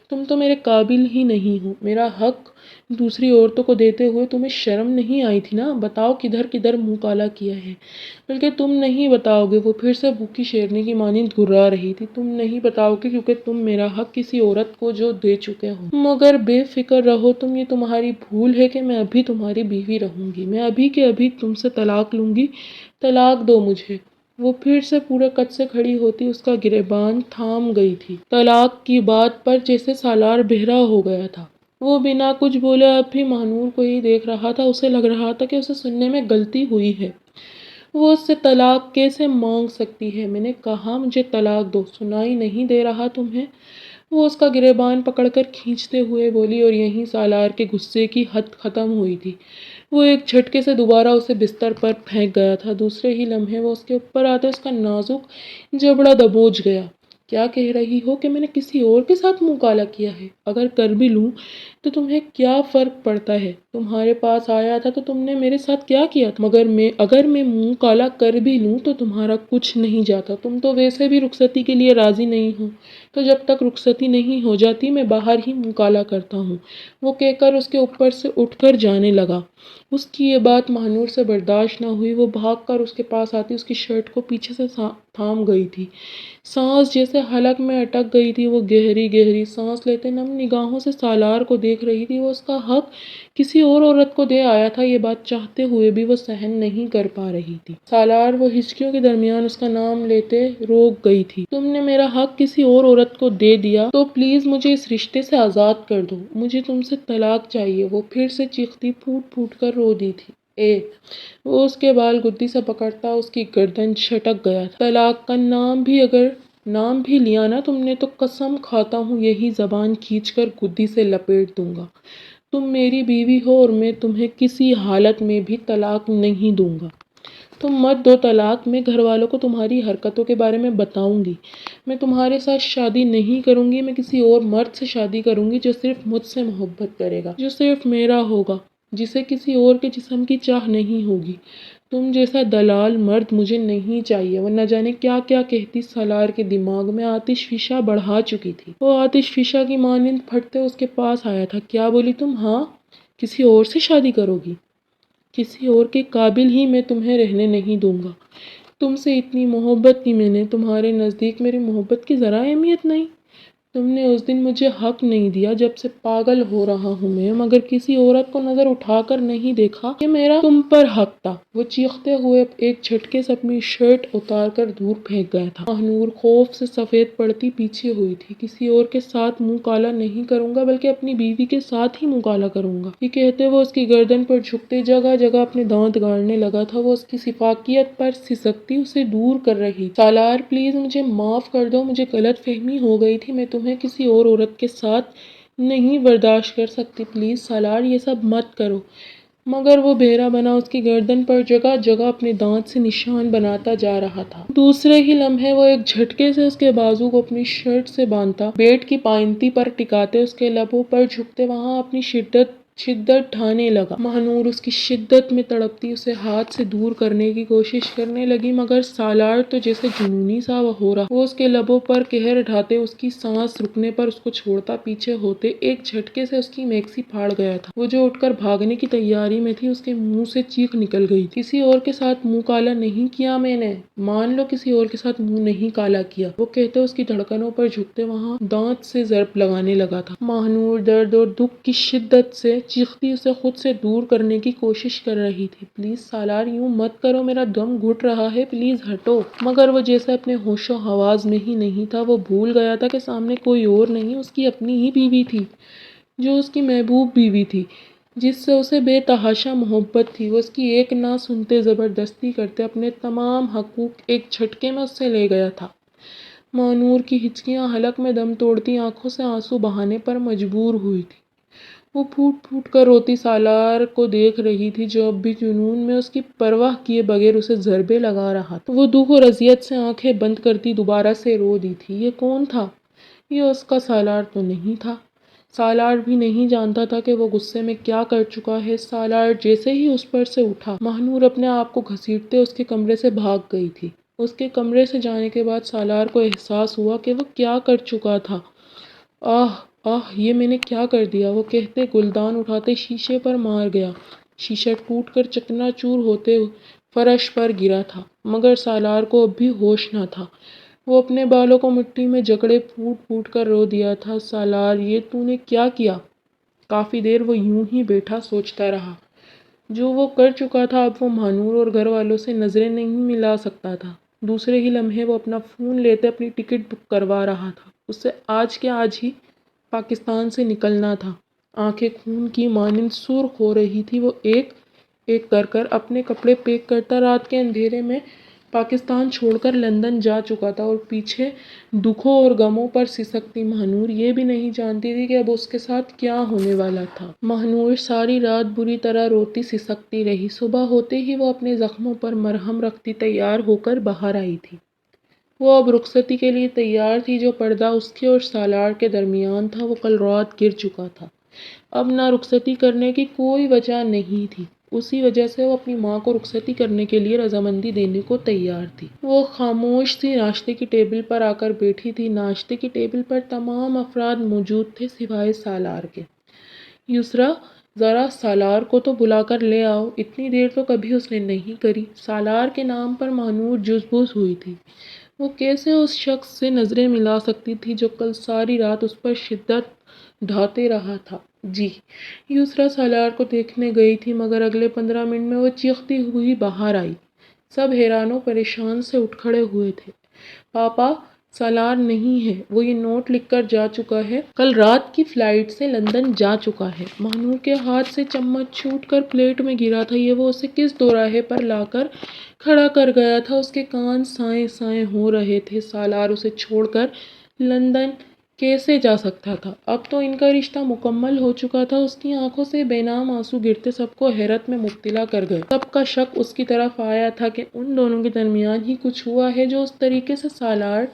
تم تو میرے قابل ہی نہیں ہو۔ میرا حق دوسری عورتوں کو دیتے ہوئے تمہیں شرم نہیں آئی تھی نا؟ بتاؤ کدھر کدھر منہ کالا کیا ہے؟ بلکہ تم نہیں بتاؤ گے، وہ پھر سے بھوکی شیرنی کی مانند گرا رہی تھی۔ تم نہیں بتاؤ گے کیونکہ تم میرا حق کسی عورت کو جو دے چکے ہو۔ مگر بے فکر رہو تم، یہ تمہاری بھول ہے کہ میں ابھی تمہاری بیوی رہوں گی۔ میں ابھی کے ابھی تم سے طلاق لوں گی۔ طلاق دو مجھے۔ وہ پھر سے پورے قد سے کھڑی ہوتی اس کا گریبان تھام گئی تھی۔ طلاق کی بات پر جیسے سالار بہرا ہو گیا تھا۔ وہ بنا کچھ بولے اب بھی مہنور کو ہی دیکھ رہا تھا۔ اسے لگ رہا تھا کہ اسے سننے میں غلطی ہوئی ہے۔ وہ اس سے طلاق کیسے مانگ سکتی ہے؟ میں نے کہا مجھے طلاق دو، سنائی نہیں دے رہا تمہیں؟ وہ اس کا گریبان پکڑ کر کھینچتے ہوئے بولی، اور یہیں سالار کے غصے کی حد ختم ہوئی تھی۔ وہ ایک جھٹکے سے دوبارہ اسے بستر پر پھینک گیا تھا۔ دوسرے ہی لمحے وہ اس کے اوپر آتے اس کا نازک جبڑا دبوچ گیا۔ کیا کہہ رہی ہو کہ میں نے کسی اور کے ساتھ منہ کالا کیا ہے؟ اگر کر بھی لوں تو تمہیں کیا فرق پڑتا ہے؟ تمہارے پاس آیا تھا تو تم نے میرے ساتھ کیا کیا تھا؟ مگر اگر میں منہ کالا کر بھی لوں تو تمہارا کچھ نہیں جاتا، تم تو ویسے بھی رخصتی کے لیے راضی نہیں ہو، تو جب تک رخصتی نہیں ہو جاتی میں باہر ہی منہ کالا کرتا ہوں۔ وہ کہہ کر اس کے اوپر سے اٹھ کر جانے لگا۔ اس کی یہ بات مہنور سے برداشت نہ ہوئی، وہ بھاگ کر اس کے پاس آتی اس کی شرٹ کو پیچھے سے تھام گئی تھی۔ سانس جیسے حلق میں اٹک گئی تھی، وہ گہری گہری سانس لیتے نم نگاہوں سے سالار کو دیکھ رہی تھی۔ وہ اس کا حق کسی اور عورت کو دے آیا تھا، یہ بات چاہتے ہوئے بھی وہ سہن نہیں کر پا رہی تھی۔ سالار، وہ ہچکیوں کے درمیان اس کا نام لیتے روک گئی تھی۔ تم نے میرا حق کسی اور عورت کو دے دیا تو پلیز مجھے اس رشتے سے آزاد کر دو، مجھے تم سے طلاق چاہیے۔ وہ پھر سے چیختی پھوٹ پھوٹ کر رو دی تھی۔ وہ اس کے بال گدی سے پکڑتا اس کی گردن جھٹک گیا تھا۔ طلاق کا نام بھی لیا نا تم نے تو قسم کھاتا ہوں یہی زبان کھینچ کر گدی سے لپیٹ دوں گا۔ تم میری بیوی ہو اور میں تمہیں کسی حالت میں بھی طلاق نہیں دوں گا۔ تم مت دو طلاق، میں گھر والوں کو تمہاری حرکتوں کے بارے میں بتاؤں گی۔ میں تمہارے ساتھ شادی نہیں کروں گی، میں کسی اور مرد سے شادی کروں گی جو صرف مجھ سے محبت کرے گا، جو صرف میرا ہوگا، جسے کسی اور کے جسم کی چاہ نہیں ہوگی۔ تم جیسا دلال مرد مجھے نہیں چاہیے۔ وہ نہ جانے کیا کیا کہتی سالار کے دماغ میں آتش فشاں بڑھا چکی تھی۔ وہ آتش فشاں کی مانند پھٹتے اس کے پاس آیا تھا۔ کیا بولی تم؟ ہاں، کسی اور سے شادی کرو گی؟ کسی اور کے قابل ہی میں تمہیں رہنے نہیں دوں گا۔ تم سے اتنی محبت کی میں نے، تمہارے نزدیک میری محبت کی ذرا اہمیت نہیں؟ تم نے اس دن مجھے حق نہیں دیا، جب سے پاگل ہو رہا ہوں میں، مگر کسی عورت کو نظر اٹھا کر نہیں دیکھا کہ میرا تم پر حق تھا۔ وہ چیختے ہوئے ایک جھٹکے سے اپنی شرٹ اتار کر دور پھینک گیا تھا۔ مہنور خوف سے سفید پڑتی پیچھے ہوئی تھی۔ کسی اور کے ساتھ منہ کالا نہیں کروں گا، بلکہ اپنی بیوی کے ساتھ ہی منہ کالا کروں گا، یہ کہتے وہ اس کی گردن پر جھکتے جگہ جگہ اپنے دانت گاڑنے لگا تھا۔ وہ اس کی سفاکیت پر سسکتی اسے دور کر رہی۔ سالار، پلیز مجھے معاف کر دو، مجھے غلط فہمی ہو گئی تھی، میں تمہیں کسی اور عورت کے ساتھ نہیں برداشت کر سکتی، پلیز سالار یہ سب مت کرو۔ مگر وہ بہرا بنا اس کی گردن پر جگہ جگہ اپنے دانت سے نشان بناتا جا رہا تھا۔ دوسرے ہی لمحے وہ ایک جھٹکے سے اس کے بازو کو اپنی شرٹ سے باندھتا، بیٹ کی پائنتی پر ٹکاتے اس کے لبوں پر جھکتے وہاں اپنی شدت ڈھانے لگا۔ مہنور اس کی شدت میں تڑپتی اسے ہاتھ سے دور کرنے کی کوشش کرنے لگی، مگر سالار تو جیسے جنونی سا ہو رہا۔ وہ اس کے لبوں پر قہر ڈھاتے، اس کی سانس رکنے پر اس کو چھوڑتا پیچھے ہوتے ایک جھٹکے سے اس کی میکسی پھاڑ گیا تھا۔ وہ جو اٹھ کر بھاگنے کی تیاری میں تھی، اس کے منہ سے چیخ نکل گئی تھی۔ کسی اور کے ساتھ منہ کالا نہیں کیا میں نے، مان لو کسی اور کے ساتھ منہ نہیں کالا کیا، وہ کہتے اس کی دھڑکنوں پر جھکتے وہاں دانت سے ضرب لگانے لگا تھا۔ مہنور درد اور دکھ کی شدت سے چیختی اسے خود سے دور کرنے کی کوشش کر رہی تھی۔ پلیز سالار یوں مت کرو، میرا دم گھٹ رہا ہے، پلیز ہٹو۔ مگر وہ جیسے اپنے ہوش و حواس میں ہی نہیں تھا۔ وہ بھول گیا تھا کہ سامنے کوئی اور نہیں، اس کی اپنی ہی بیوی تھی، جو اس کی محبوب بیوی تھی، جس سے اسے بے تحاشا محبت تھی۔ وہ اس کی ایک نہ سنتے زبردستی کرتے اپنے تمام حقوق ایک جھٹکے میں اس سے لے گیا تھا۔ مہنور کی ہچکیاں حلق میں دم توڑتی آنکھوں سے آنسو بہانے پر مجبور ہوئی تھی۔ وہ پھوٹ پھوٹ کر روتی سالار کو دیکھ رہی تھی، جو اب بھی جنون میں اس کی پرواہ کیے بغیر اسے ضربے لگا رہا تھا۔ وہ دکھ اور اذیت سے آنکھیں بند کرتی دوبارہ سے رو دی تھی۔ یہ کون تھا؟ یہ اس کا سالار تو نہیں تھا۔ سالار بھی نہیں جانتا تھا کہ وہ غصے میں کیا کر چکا ہے۔ سالار جیسے ہی اس پر سے اٹھا، مہنور اپنے آپ کو گھسیٹتے اس کے کمرے سے بھاگ گئی تھی۔ اس کے کمرے سے جانے کے بعد سالار کو احساس ہوا کہ وہ کیا کر چکا تھا۔ یہ میں نے کیا کر دیا، وہ کہتے گلدان اٹھاتے شیشے پر مار گیا۔ شیشہ ٹوٹ کر چکنا چور ہوتے فرش پر گرا تھا، مگر سالار کو اب بھی ہوش نہ تھا۔ وہ اپنے بالوں کو مٹی میں جکڑے پھوٹ پھوٹ کر رو دیا تھا۔ سالار، یہ تو نے کیا کیا؟ کافی دیر وہ یوں ہی بیٹھا سوچتا رہا۔ جو وہ کر چکا تھا اب وہ مہنور اور گھر والوں سے نظریں نہیں ملا سکتا تھا۔ دوسرے ہی لمحے وہ اپنا فون لیتے اپنی ٹکٹ بک کروا رہا تھا۔ اسے آج کے آج ہی پاکستان سے نکلنا تھا۔ آنکھیں خون کی مانند سرخ ہو رہی تھی۔ وہ ایک ایک کر اپنے کپڑے پیک کرتا رات کے اندھیرے میں پاکستان چھوڑ کر لندن جا چکا تھا، اور پیچھے دکھوں اور غموں پر سسکتی مہنور یہ بھی نہیں جانتی تھی کہ اب اس کے ساتھ کیا ہونے والا تھا۔ مہنور ساری رات بری طرح روتی سسکتی رہی۔ صبح ہوتے ہی وہ اپنے زخموں پر مرہم رکھتی تیار ہو کر باہر آئی تھی۔ وہ اب رخصتی کے لیے تیار تھی۔ جو پردہ اس کے اور سالار کے درمیان تھا وہ کل رات گر چکا تھا۔ اب نہ رخصتی کرنے کی کوئی وجہ نہیں تھی، اسی وجہ سے وہ اپنی ماں کو رخصتی کرنے کے لیے رضامندی دینے کو تیار تھی۔ وہ خاموش سی ناشتے کی ٹیبل پر آ کر بیٹھی تھی۔ ناشتے کی ٹیبل پر تمام افراد موجود تھے سوائے سالار کے۔ یسریٰ، ذرا سالار کو تو بلا کر لے آؤ، اتنی دیر تو کبھی اس نے نہیں کری۔ سالار کے نام پر مہنور جزبوز ہوئی تھی۔ وہ کیسے اس شخص سے نظریں ملا سکتی تھی جو کل ساری رات اس پر شدت ڈھاتے رہا تھا؟ جی، یسریٰ سالار کو دیکھنے گئی تھی، مگر اگلے 15 منٹ میں وہ چیختی ہوئی باہر آئی۔ سب حیران و پریشان سے اٹھ کھڑے ہوئے تھے۔ پاپا، سالار نہیں ہے، وہ یہ نوٹ لکھ کر جا چکا ہے، کل رات کی فلائٹ سے لندن جا چکا ہے۔ مہنور کے ہاتھ سے چمچ چھوٹ کر پلیٹ میں گرا تھا۔ یہ وہ اسے کس دوراہے پر لا کر کھڑا کر گیا تھا؟ اس کے کان سائیں سائیں ہو رہے تھے۔ سالار اسے چھوڑ کر لندن کیسے جا سکتا تھا؟ اب تو ان کا رشتہ مکمل ہو چکا تھا۔ اس کی آنکھوں سے بے نام آنسو گرتے سب کو حیرت میں مبتلا کر گئے۔ سب کا شک اس کی طرف آیا تھا کہ ان دونوں کے درمیان ہی کچھ ہوا ہے جو اس طریقے سے سالار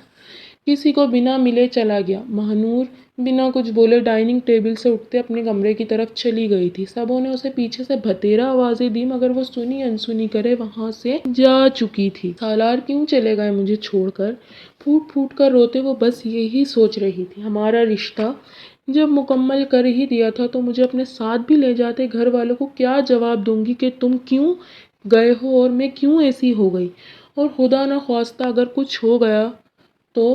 کسی کو بنا ملے چلا گیا۔ مہنور بنا کچھ بولے ڈائننگ ٹیبل سے اٹھتے اپنے کمرے کی طرف چلی گئی تھی۔ سبوں نے اسے پیچھے سے بھتیرا آوازیں دی، مگر وہ سنی انسنی کرے وہاں سے جا چکی تھی۔ سالار کیوں چلے گئے مجھے چھوڑ کر؟ پھوٹ پھوٹ کر روتے وہ بس یہی سوچ رہی تھی۔ ہمارا رشتہ جب مکمل کر ہی دیا تھا تو مجھے اپنے ساتھ بھی لے جاتے۔ گھر والوں کو کیا جواب دوں گی کہ تم کیوں گئے ہو اور میں کیوں ایسی ہو گئی؟ اور خدا نخواستہ اگر کچھ ہو گیا تو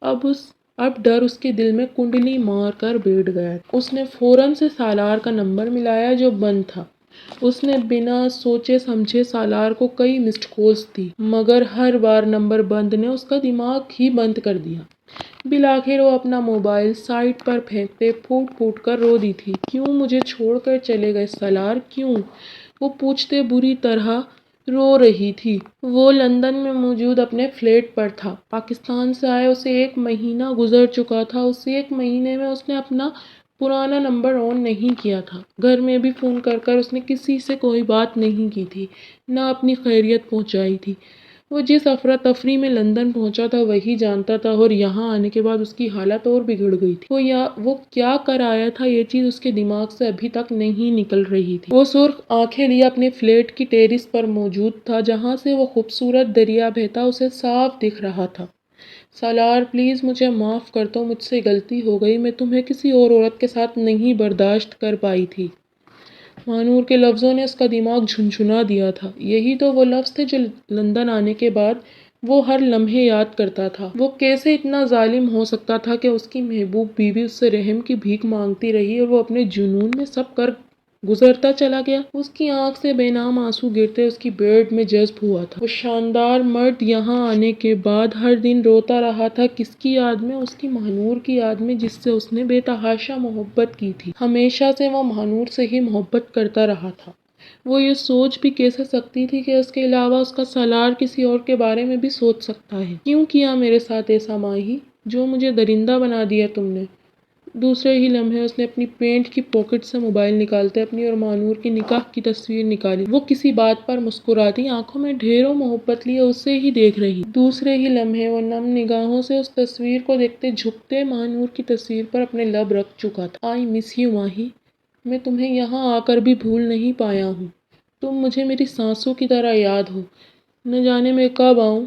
اب ڈر اس کے دل میں کنڈلی مار کر بیٹھ گیا۔ اس نے فوراً سے سالار کا نمبر ملایا جو بند تھا۔ اس نے بنا سوچے سمجھے سالار کو کئی مسڈ کالز دی، مگر ہر بار نمبر بند نے اس کا دماغ ہی بند کر دیا۔ بالآخر وہ اپنا موبائل سائیڈ پر پھینکتے پھوٹ پھوٹ کر رو دی تھی۔ کیوں مجھے چھوڑ کر چلے گئے سالار، کیوں؟ وہ پوچھتے بری طرح رو رہی تھی۔ وہ لندن میں موجود اپنے فلیٹ پر تھا۔ پاکستان سے آئے اسے 1 مہینہ گزر چکا تھا۔ اس 1 مہینے میں اس نے اپنا پرانا نمبر آن نہیں کیا تھا۔ گھر میں بھی فون کر کر اس نے کسی سے کوئی بات نہیں کی تھی، نہ اپنی خیریت پوچھائی تھی۔ وہ جس افراتفری میں لندن پہنچا تھا وہی جانتا تھا، اور یہاں آنے کے بعد اس کی حالت اور بگڑ گئی تھی۔ وہ کیا کر آیا تھا، یہ چیز اس کے دماغ سے ابھی تک نہیں نکل رہی تھی۔ وہ سرخ آنکھیں لیے اپنے فلیٹ کی ٹیرس پر موجود تھا، جہاں سے وہ خوبصورت دریا بہتا اسے صاف دکھ رہا تھا۔ سالار، پلیز مجھے معاف کر دو، مجھ سے غلطی ہو گئی، میں تمہیں کسی اور عورت کے ساتھ نہیں برداشت کر پائی تھی۔ مہنور کے لفظوں نے اس کا دماغ جھنجھنا دیا تھا۔ یہی تو وہ لفظ تھے جو لندن آنے کے بعد وہ ہر لمحے یاد کرتا تھا۔ وہ کیسے اتنا ظالم ہو سکتا تھا کہ اس کی محبوب بیوی اس سے رحم کی بھیک مانگتی رہی اور وہ اپنے جنون میں سب کر گزرتا چلا گیا۔ اس کی آنکھ سے بے نام آنسو گرتے اس کی بیڈ میں جذب ہوا تھا۔ وہ شاندار مرد یہاں آنے کے بعد ہر دن روتا رہا تھا۔ کس کی یاد میں؟ اس کی مہنور کی یاد میں، جس سے اس نے بے تحاشا محبت کی تھی۔ ہمیشہ سے وہ مہنور سے ہی محبت کرتا رہا تھا۔ وہ یہ سوچ بھی کیسے سکتی تھی کہ اس کے علاوہ اس کا سالار کسی اور کے بارے میں بھی سوچ سکتا ہے؟ کیوں کیا میرے ساتھ ایسا ماہی، جو مجھے درندہ بنا دیا تم نے؟ دوسرے ہی لمحے اس نے اپنی پینٹ کی پاکٹ سے موبائل نکالتے اپنی اور مہنور کی نکاح کی تصویر نکالی۔ وہ کسی بات پر مسکراتی، آنکھوں میں ڈھیروں محبت لیے اسے ہی دیکھ رہی۔ دوسرے ہی لمحے وہ نم نگاہوں سے اس تصویر کو دیکھتے جھکتے مہنور کی تصویر پر اپنے لب رکھ چکا تھا۔ آئی مس یو ماہی، میں تمہیں یہاں آ کر بھی بھول نہیں پایا ہوں۔ تم مجھے میری سانسوں کی طرح یاد ہو۔ نہ جانے میں کب آؤں۔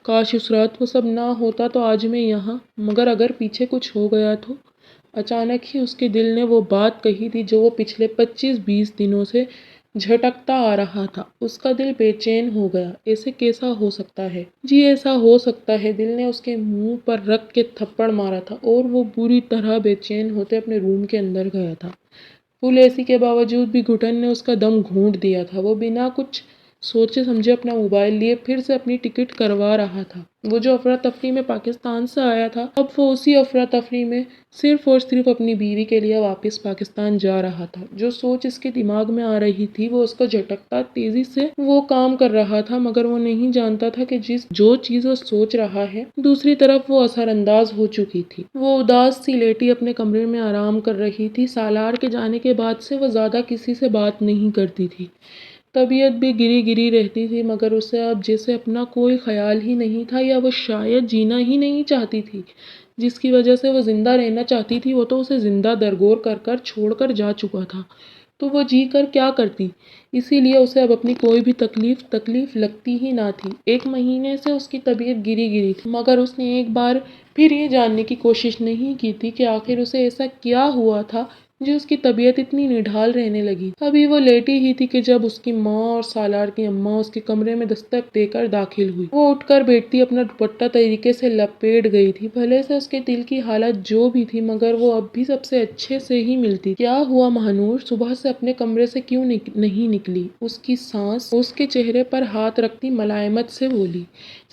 کاش اس رات وہ سب نہ ہوتا تو آج میں یہاں، مگر اگر پیچھے کچھ ہو گیا تو؟ اچانک ہی اس کے دل نے وہ بات کہی تھی جو وہ پچھلے 25-20 دنوں سے جھٹکتا آ رہا تھا۔ اس کا دل بے چین ہو گیا۔ ایسے کیسا ہو سکتا ہے؟ جی ایسا ہو سکتا ہے۔ دل نے اس کے منہ پر رکھ کے تھپڑ مارا تھا اور وہ بری طرح بے چین ہوتے اپنے روم کے اندر گیا تھا۔ فل اے سی کے باوجود بھی گھٹن نے اس کا دم گھونٹ دیا تھا۔ وہ بنا کچھ سوچے سمجھے اپنا موبائل لیے پھر سے اپنی ٹکٹ کروا رہا تھا۔ وہ جو افراتفری میں پاکستان سے آیا تھا، اب وہ اسی افراتفری میں صرف اور صرف اپنی بیوی کے لیے واپس پاکستان جا رہا تھا۔ جو سوچ اس کے دماغ میں آ رہی تھی وہ اس کو جھٹکتا تیزی سے وہ کام کر رہا تھا، مگر وہ نہیں جانتا تھا کہ جو چیز وہ سوچ رہا ہے دوسری طرف وہ اثر انداز ہو چکی تھی۔ وہ اداس سی لیٹی اپنے کمرے میں آرام کر رہی تھی۔ سالار کے جانے کے بعد سے وہ زیادہ کسی سے بات نہیں کرتی تھی۔ طبیعت بھی گری گری رہتی تھی، مگر اسے اب جیسے اپنا کوئی خیال ہی نہیں تھا، یا وہ شاید جینا ہی نہیں چاہتی تھی۔ جس کی وجہ سے وہ زندہ رہنا چاہتی تھی، وہ تو اسے زندہ درگور کر چھوڑ کر جا چکا تھا، تو وہ جی کر کیا کرتی؟ اسی لیے اسے اب اپنی کوئی بھی تکلیف لگتی ہی نہ تھی۔ 1 مہینے سے اس کی طبیعت گری تھی، مگر اس نے ایک بار پھر یہ جاننے کی کوشش نہیں کی تھی کہ آخر اسے ایسا کیا ہوا تھا جو اس کی طبیعت اتنی نڈھال رہنے لگی۔ ابھی وہ لیٹی ہی تھی کہ جب اس کی ماں اور سالار کی اماں اس کے کمرے میں دستک دے کر داخل ہوئی۔ وہ اٹھ کر بیٹھتی اپنا دوپٹہ طریقے سے لپیٹ گئی تھی، بھلے سے اس کے دل کی حالت جو بھی تھی، مگر وہ اب بھی سب سے اچھے سے ہی ملتی۔ کیا ہوا مہنور؟ صبح سے اپنے کمرے سے کیوں نہیں نکلی؟ اس کی سانس اس کے چہرے پر ہاتھ رکھتی ملائمت سے بولی۔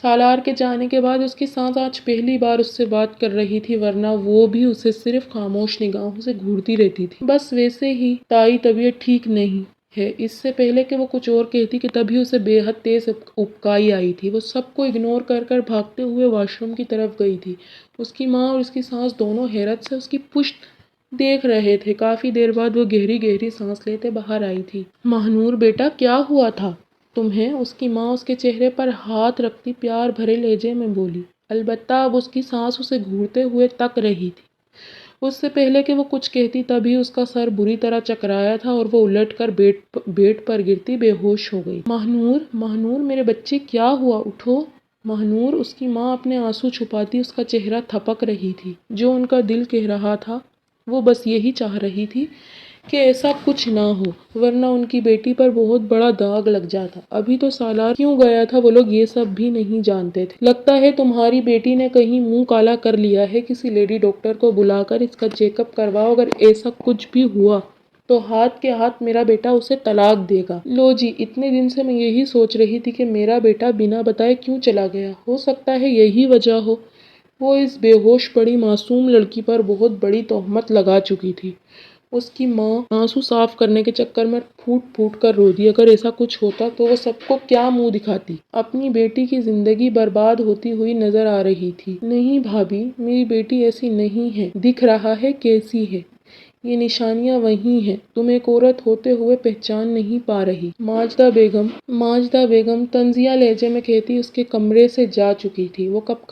سالار کے جانے کے بعد اس کی سانس آج پہلی بار اس سے بات کر رہی تھی، ورنہ وہ بھی اسے صرف خاموش نگاہوں سے گھورتی رہتی تھی۔ بس ویسے ہی تائی طبیعت ٹھیک نہیں ہے۔ اس سے پہلے کہ وہ کچھ اور کہتی کہ تبھی اسے بے حد تیز اکائی آئی تھی۔ وہ سب کو اگنور کر بھاگتے ہوئے واش روم کی طرف گئی تھی۔ اس کی ماں اور اس کی ساس دونوں حیرت سے اس کی پشت دیکھ رہے تھے۔ کافی دیر بعد وہ گہری سانس لیتے باہر آئی تھی۔ مہنور بیٹا، کیا ہوا تھا تمہیں؟ اس کی ماں اس کے چہرے پر ہاتھ رکھتی پیار بھرے لہجے میں بولی۔ البتہ اب اس کی سانس اسے گھورتے ہوئے تک رہی تھی۔ اس سے پہلے کہ وہ کچھ کہتی تبھی اس کا سر بری طرح چکرایا تھا اور وہ الٹ کر بیڈ پر گرتی بے ہوش ہو گئی۔ مہنور میرے بچے، کیا ہوا؟ اٹھو مہنور! اس کی ماں اپنے آنسو چھپاتی اس کا چہرہ تھپک رہی تھی۔ جو ان کا دل کہہ رہا تھا، وہ بس یہی چاہ رہی تھی کہ ایسا کچھ نہ ہو، ورنہ ان کی بیٹی پر بہت بڑا داغ لگ جاتا۔ ابھی تو سالار کیوں گیا تھا وہ لوگ یہ سب بھی نہیں جانتے تھے۔ لگتا ہے تمہاری بیٹی نے کہیں منہ کالا کر لیا ہے، کسی لیڈی ڈاکٹر کو بلا کر اس کا چیک اپ کرواؤ۔ اگر ایسا کچھ بھی ہوا تو ہاتھ کے ہاتھ میرا بیٹا اسے طلاق دے گا۔ لو جی، اتنے دن سے میں یہی سوچ رہی تھی کہ میرا بیٹا بنا بتائے کیوں چلا گیا۔ ہو سکتا ہے یہی وجہ ہو۔ وہ اس بے ہوش پڑی معصوم لڑکی پر بہت بڑی تہمت لگا چکی تھی۔ اس کی ماں آنسو صاف کرنے کے چکر میں پھوٹ کر رو دی۔ اگر ایسا کچھ ہوتا تو وہ سب کو کیا منہ دکھاتی؟ اپنی بیٹی کی زندگی برباد ہوتی ہوئی نظر آ رہی تھی۔ نہیں بھابھی، میری بیٹی ایسی نہیں ہے، دکھ رہا ہے کیسی ہے۔ یہ نشانیاں وہی ہیں، تم ایک عورت ہوتے ہوئے پہچان نہیں پا رہی۔ ماجدہ بیگم طنزیہ لہجے میں کہتی اس کے کمرے سے جا چکی تھی۔ وہ کپ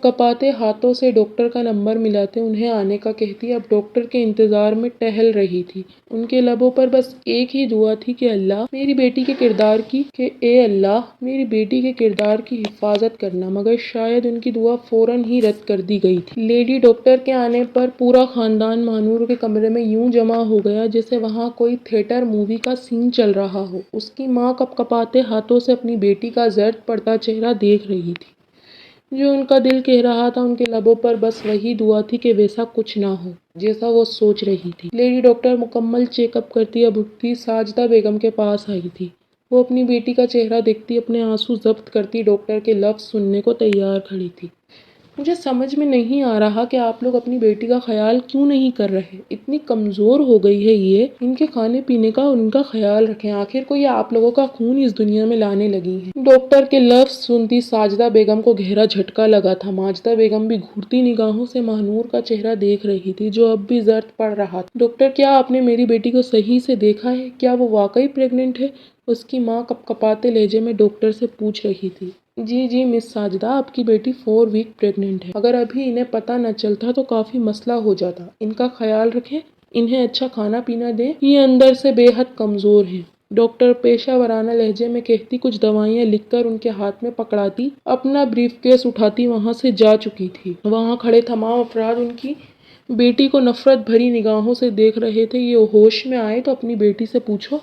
کپاتے ہاتھوں سے ڈاکٹر کا نمبر ملاتے انہیں آنے کا کہتی اب ڈاکٹر کے انتظار میں ٹہل رہی تھی۔ ان کے لبوں پر بس ایک ہی دعا تھی کہ اللہ میری بیٹی کے کردار کی حفاظت کرنا، مگر شاید ان کی دعا فوراً ہی رد کر دی گئی تھی۔ لیڈی ڈاکٹر کے آنے پر پورا خاندان مہنور کے کمرے میں یوں جمع ہو گیا جیسے وہاں کوئی تھیٹر مووی کا سین چل رہا ہو۔ اس کی ماں کپ کپاتے ہاتھوں سے اپنی بیٹی کا زرد پڑتا چہرہ دیکھ رہی تھی۔ جو ان کا دل کہہ رہا تھا، ان کے لبوں پر بس وہی دعا تھی کہ ویسا کچھ نہ ہو جیسا وہ سوچ رہی تھی۔ لیڈی ڈاکٹر مکمل چیک اپ کرتی اب اٹھتی ساجدہ بیگم کے پاس آئی تھی۔ وہ اپنی بیٹی کا چہرہ دیکھتی اپنے آنسو ضبط کرتی ڈاکٹر کے لفظ سننے کو تیار کھڑی تھی۔ مجھے سمجھ میں نہیں آ رہا کہ آپ لوگ اپنی بیٹی کا خیال کیوں نہیں کر رہے؟ اتنی کمزور ہو گئی ہے یہ، ان کے کھانے پینے کا ان کا خیال رکھیں، آخر کو یہ آپ لوگوں کا خون اس دنیا میں لانے لگی ہیں۔ ڈاکٹر کے لفظ سنتی ساجدہ بیگم کو گہرا جھٹکا لگا تھا۔ ماجدہ بیگم بھی گھورتی نگاہوں سے مہنور کا چہرہ دیکھ رہی تھی جو اب بھی زرد پڑ رہا تھا۔ ڈاکٹر، کیا آپ نے میری بیٹی کو صحیح سے دیکھا ہے؟ کیا وہ واقعی پریگننٹ ہے؟ اس کی ماں کپ کپاتے لہجے میں ڈاکٹر سے پوچھ رہی تھی۔ جی مس ساجدہ، آپ کی بیٹی 4 ویک پریگننٹ ہے۔ اگر ابھی انہیں پتہ نہ چلتا تو کافی مسئلہ ہو جاتا۔ ان کا خیال رکھیں، انہیں اچھا کھانا پینا دیں، یہ اندر سے بے حد کمزور ہیں۔ ڈاکٹر پیشہ ورانہ لہجے میں کہتی کچھ دوائیاں لکھ کر ان کے ہاتھ میں پکڑاتی اپنا بریف کیس اٹھاتی وہاں سے جا چکی تھی۔ وہاں کھڑے تمام افراد ان کی بیٹی کو نفرت بھری نگاہوں سے دیکھ رہے تھے۔ یہ ہوش میں آئے تو اپنی بیٹی سے پوچھو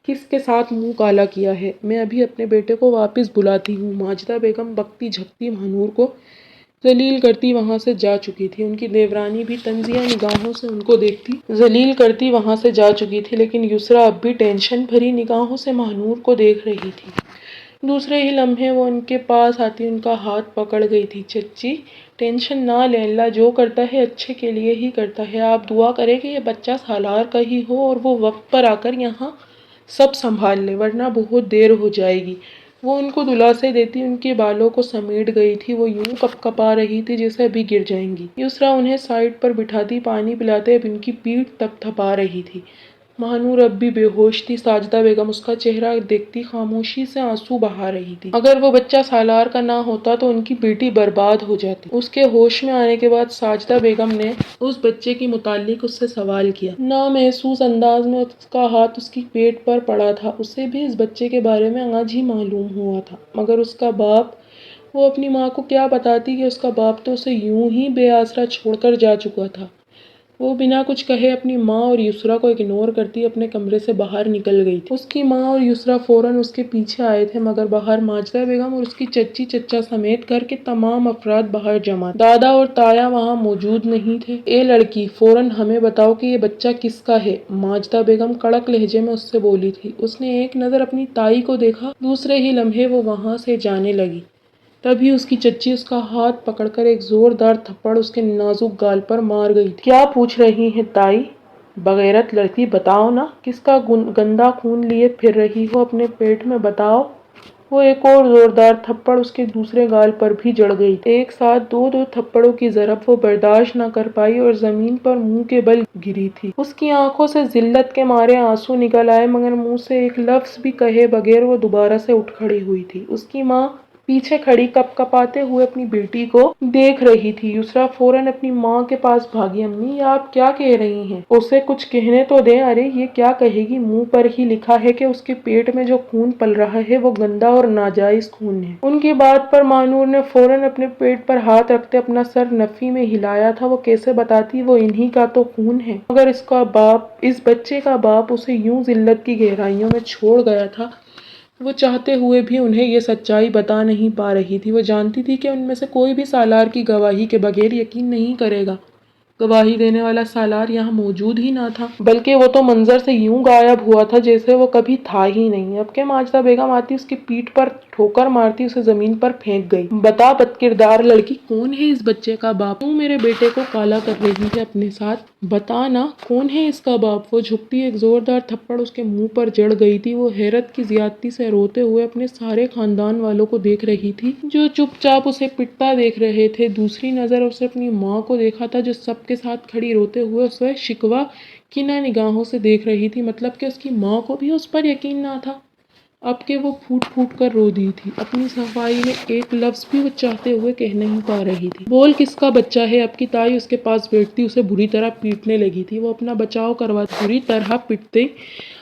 کس کے ساتھ منہ کالا کیا ہے، میں ابھی اپنے بیٹے کو واپس بلاتی ہوں۔ ماجدہ بیگم بکتی جھکتی مہنور کو ذلیل کرتی وہاں سے جا چکی تھی۔ ان کی دیورانی بھی طنزیہ نگاہوں سے ان کو دیکھتی ذلیل کرتی وہاں سے جا چکی تھی، لیکن یسریٰ اب بھی ٹینشن بھری نگاہوں سے مہنور کو دیکھ رہی تھی۔ دوسرے ہی لمحے وہ ان کے پاس آتی ان کا ہاتھ پکڑ گئی تھی۔ چچی ٹینشن نہ لیں، اللہ جو کرتا ہے اچھے کے لیے ہی کرتا ہے۔ آپ دعا کریں کہ یہ بچہ سالار کا ہی ہو اور وہ وقت پر آ کر یہاں سب سنبھال لے، ورنہ بہت دیر ہو جائے گی۔ وہ ان کو دلاسے دیتی ان کے بالوں کو سمیٹ گئی تھی۔ وہ یوں کپ کپا رہی تھی جیسے ابھی گر جائیں گی۔ یسریٰ انہیں سائڈ پر بٹھاتی پانی پلاتے اب ان کی پیٹھ تپ تھپا رہی تھی۔ مہنور اب بھی بے ہوش تھی۔ ساجدہ بیگم اس کا چہرہ دیکھتی خاموشی سے آنسو بہا رہی تھی۔ اگر وہ بچہ سالار کا نہ ہوتا تو ان کی بیٹی برباد ہو جاتی۔ اس کے ہوش میں آنے کے بعد ساجدہ بیگم نے اس بچے کے متعلق اس سے سوال کیا۔ نامحسوس انداز میں اس کا ہاتھ اس کی پیٹھ پر پڑا تھا۔ اسے بھی اس بچے کے بارے میں آج ہی معلوم ہوا تھا، مگر اس کا باپ، وہ اپنی ماں کو کیا بتاتی کہ اس کا باپ تو اسے یوں ہی بے آسرا چھوڑ کر جا چکا تھا۔ وہ بنا کچھ کہے اپنی ماں اور یسریٰ کو اگنور کرتی اپنے کمرے سے باہر نکل گئی تھی۔ اس کی ماں اور یسریٰ فوراً اس کے پیچھے آئے تھے، مگر باہر ماجدہ بیگم اور اس کی چچی چچا سمیت گھر کے تمام افراد باہر جمع تھے۔ دادا اور تایا وہاں موجود نہیں تھے۔ اے لڑکی، فوراً ہمیں بتاؤ کہ یہ بچہ کس کا ہے، ماجدہ بیگم کڑک لہجے میں اس سے بولی تھی۔ اس نے ایک نظر اپنی تائی کو دیکھا، دوسرے ہی لمحے وہ وہاں سے جانے لگی۔ تبھی اس کی چچی اس کا ہاتھ پکڑ کر ایک زوردار تھپڑ اس کے نازک گال پر مار گئی تھی۔ کیا پوچھ رہی ہیں تائی؟ بغیرت لڑکی، بتاؤ نا، کس کا گندا خون لیے پھر رہی ہو اپنے پیٹ میں، بتاؤ۔ وہ ایک اور زوردار تھپڑ اس کے دوسرے گال پر بھی جڑ گئی تھی۔ ایک ساتھ دو تھپڑوں کی ضرب وہ برداشت نہ کر پائی اور زمین پر منہ کے بل گری تھی۔ اس کی آنکھوں سے ذلت کے مارے آنسو نکل آئے، مگر منہ سے ایک لفظ بھی کہے بغیر وہ دوبارہ سے اٹھ کھڑی ہوئی تھی۔ اس کی ماں پیچھے کھڑی کپ کپاتے ہوئے اپنی بیٹی کو دیکھ رہی تھی۔ یسریٰ فوراً اپنی ماں کے پاس بھاگی۔ امی، یہ آپ کیا کہہ رہی ہیں؟ اسے کچھ کہنے تو دیں۔ ارے یہ کیا کہے گی، منہ پر ہی لکھا ہے کہ اس کے پیٹ میں جو خون پل رہا ہے وہ گندا اور ناجائز خون ہے۔ ان کی بات پر مانور نے فوراً اپنے پیٹ پر ہاتھ رکھتے اپنا سر نفی میں ہلایا تھا۔ وہ کیسے بتاتی، وہ انہی کا تو خون ہے۔ مگر اس بچے کا باپ اسے یوں ذلت کی گہرائیوں میں چھوڑ گیا تھا۔ وہ چاہتے ہوئے بھی انہیں یہ سچائی بتا نہیں پا رہی تھی۔ وہ جانتی تھی کہ ان میں سے کوئی بھی سالار کی گواہی کے بغیر یقین نہیں کرے گا۔ گواہی دینے والا سالار یہاں موجود ہی نہ تھا، بلکہ وہ تو منظر سے یوں غائب ہوا تھا جیسے وہ کبھی تھا ہی نہیں۔ اب کہ ماجدہ بیگم آتی اس کی پیٹھ پر ٹھوکر مارتی اسے زمین پر پھینک گئی۔ بتا بد کردار لڑکی، کون ہے اس بچے کا باپ؟ کیوں میرے بیٹے کو کالا کر رہی ہے اپنے ساتھ؟ بتا نا، کون ہے اس کا باپ؟ وہ جھکتی ایک زوردار تھپڑ اس کے منہ پر جڑ گئی تھی۔ وہ حیرت کی زیادتی سے روتے ہوئے اپنے سارے خاندان والوں کو دیکھ رہی تھی جو چپ چاپ اسے پٹتا دیکھ رہے تھے۔ دوسری نظر اسے اپنی ماں کو دیکھا تھا جو سب کے ساتھ کھڑی روتے ہوئے اسے شکوہ کینہ نگاہوں سے دیکھ رہی تھی۔ مطلب کہ اس کی ماں کو بھی اس پر یقین نہ تھا۔ اب کہ وہ پھوٹ پھوٹ کر رو دی تھی، اپنی صفائی میں ایک لفظ بھی وہ چاہتے ہوئے کہہ نہیں پا رہی تھی۔ بول، کس کا بچہ ہے؟ اب کی تائی اس کے پاس بیٹھتی اسے بری طرح پیٹنے لگی تھی۔ وہ اپنا بچاؤ کرواتی بری طرح پیٹتے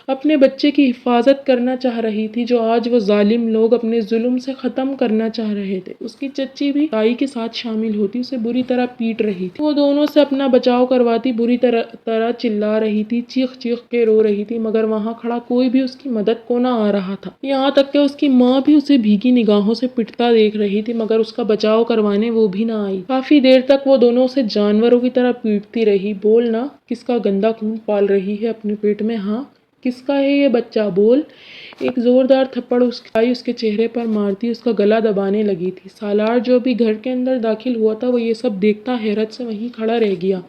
اپنے بچے کی حفاظت کرنا چاہ رہی تھی جو آج وہ ظالم لوگ اپنے ظلم سے ختم کرنا چاہ رہے تھے۔ اس کی چچی بھی تائی کے ساتھ شامل ہوتی اسے بری طرح پیٹ رہی تھی۔ وہ دونوں سے اپنا بچاؤ کرواتی بری طرح چلا رہی تھی، چیخ چیخ کے رو رہی تھی، مگر وہاں کھڑا کوئی بھی اس کی مدد کو نہ آ رہا تھا۔ یہاں تک کہ اس کی ماں بھی اسے بھیگی نگاہوں سے پٹتا دیکھ رہی تھی، مگر اس کا بچاؤ کروانے وہ بھی نہ آئی۔ کافی دیر تک وہ دونوں اسے جانوروں کی طرح پیٹتی رہی۔ بول نا، کس کا گندا خون پال رہی ہے اپنے پیٹ میں؟ ہاں، کس کا ہے یہ بچہ؟ بول۔ ایک زوردار تھپڑ اس کے چہرے پر مارتی اس کا گلا دبانے لگی تھی۔ سالار جو بھی گھر کے اندر داخل ہوا تھا وہ یہ سب دیکھتا حیرت سے وہیں کھڑا رہ گیا۔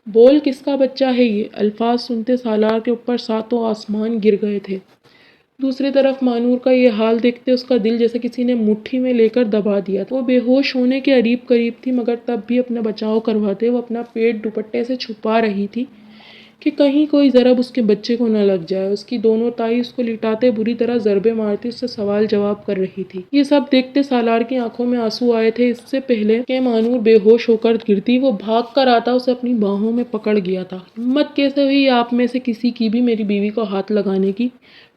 بول، کس کا بچہ ہے یہ؟ الفاظ سنتے سالار کے اوپر ساتوں آسمان گر گئے تھے۔ دوسری طرف مانور کا یہ حال دیکھتے اس کا دل جیسے کسی نے مٹھی میں لے کر دبا دیا تھا۔ وہ بے ہوش ہونے کے قریب تھی، مگر تب بھی اپنا بچاؤ کرواتے وہ اپنا پیٹ دوپٹے سے چھپا رہی تھی کہ کہیں کوئی ضرب اس کے بچے کو نہ لگ جائے۔ اس کی دونوں تائی اس کو لٹاتے بری طرح ضربے مارتی اس سے سوال جواب کر رہی تھی۔ یہ سب دیکھتے سالار کی آنکھوں میں آنسو آئے تھے۔ اس سے پہلے کہ مانور بے ہوش ہو کر گرتی، وہ بھاگ کر آتا اسے اپنی باہوں میں پکڑ گیا تھا۔ ہمت کیسے ہوئی آپ میں سے کسی کی بھی میری بیوی کو ہاتھ لگانے کی؟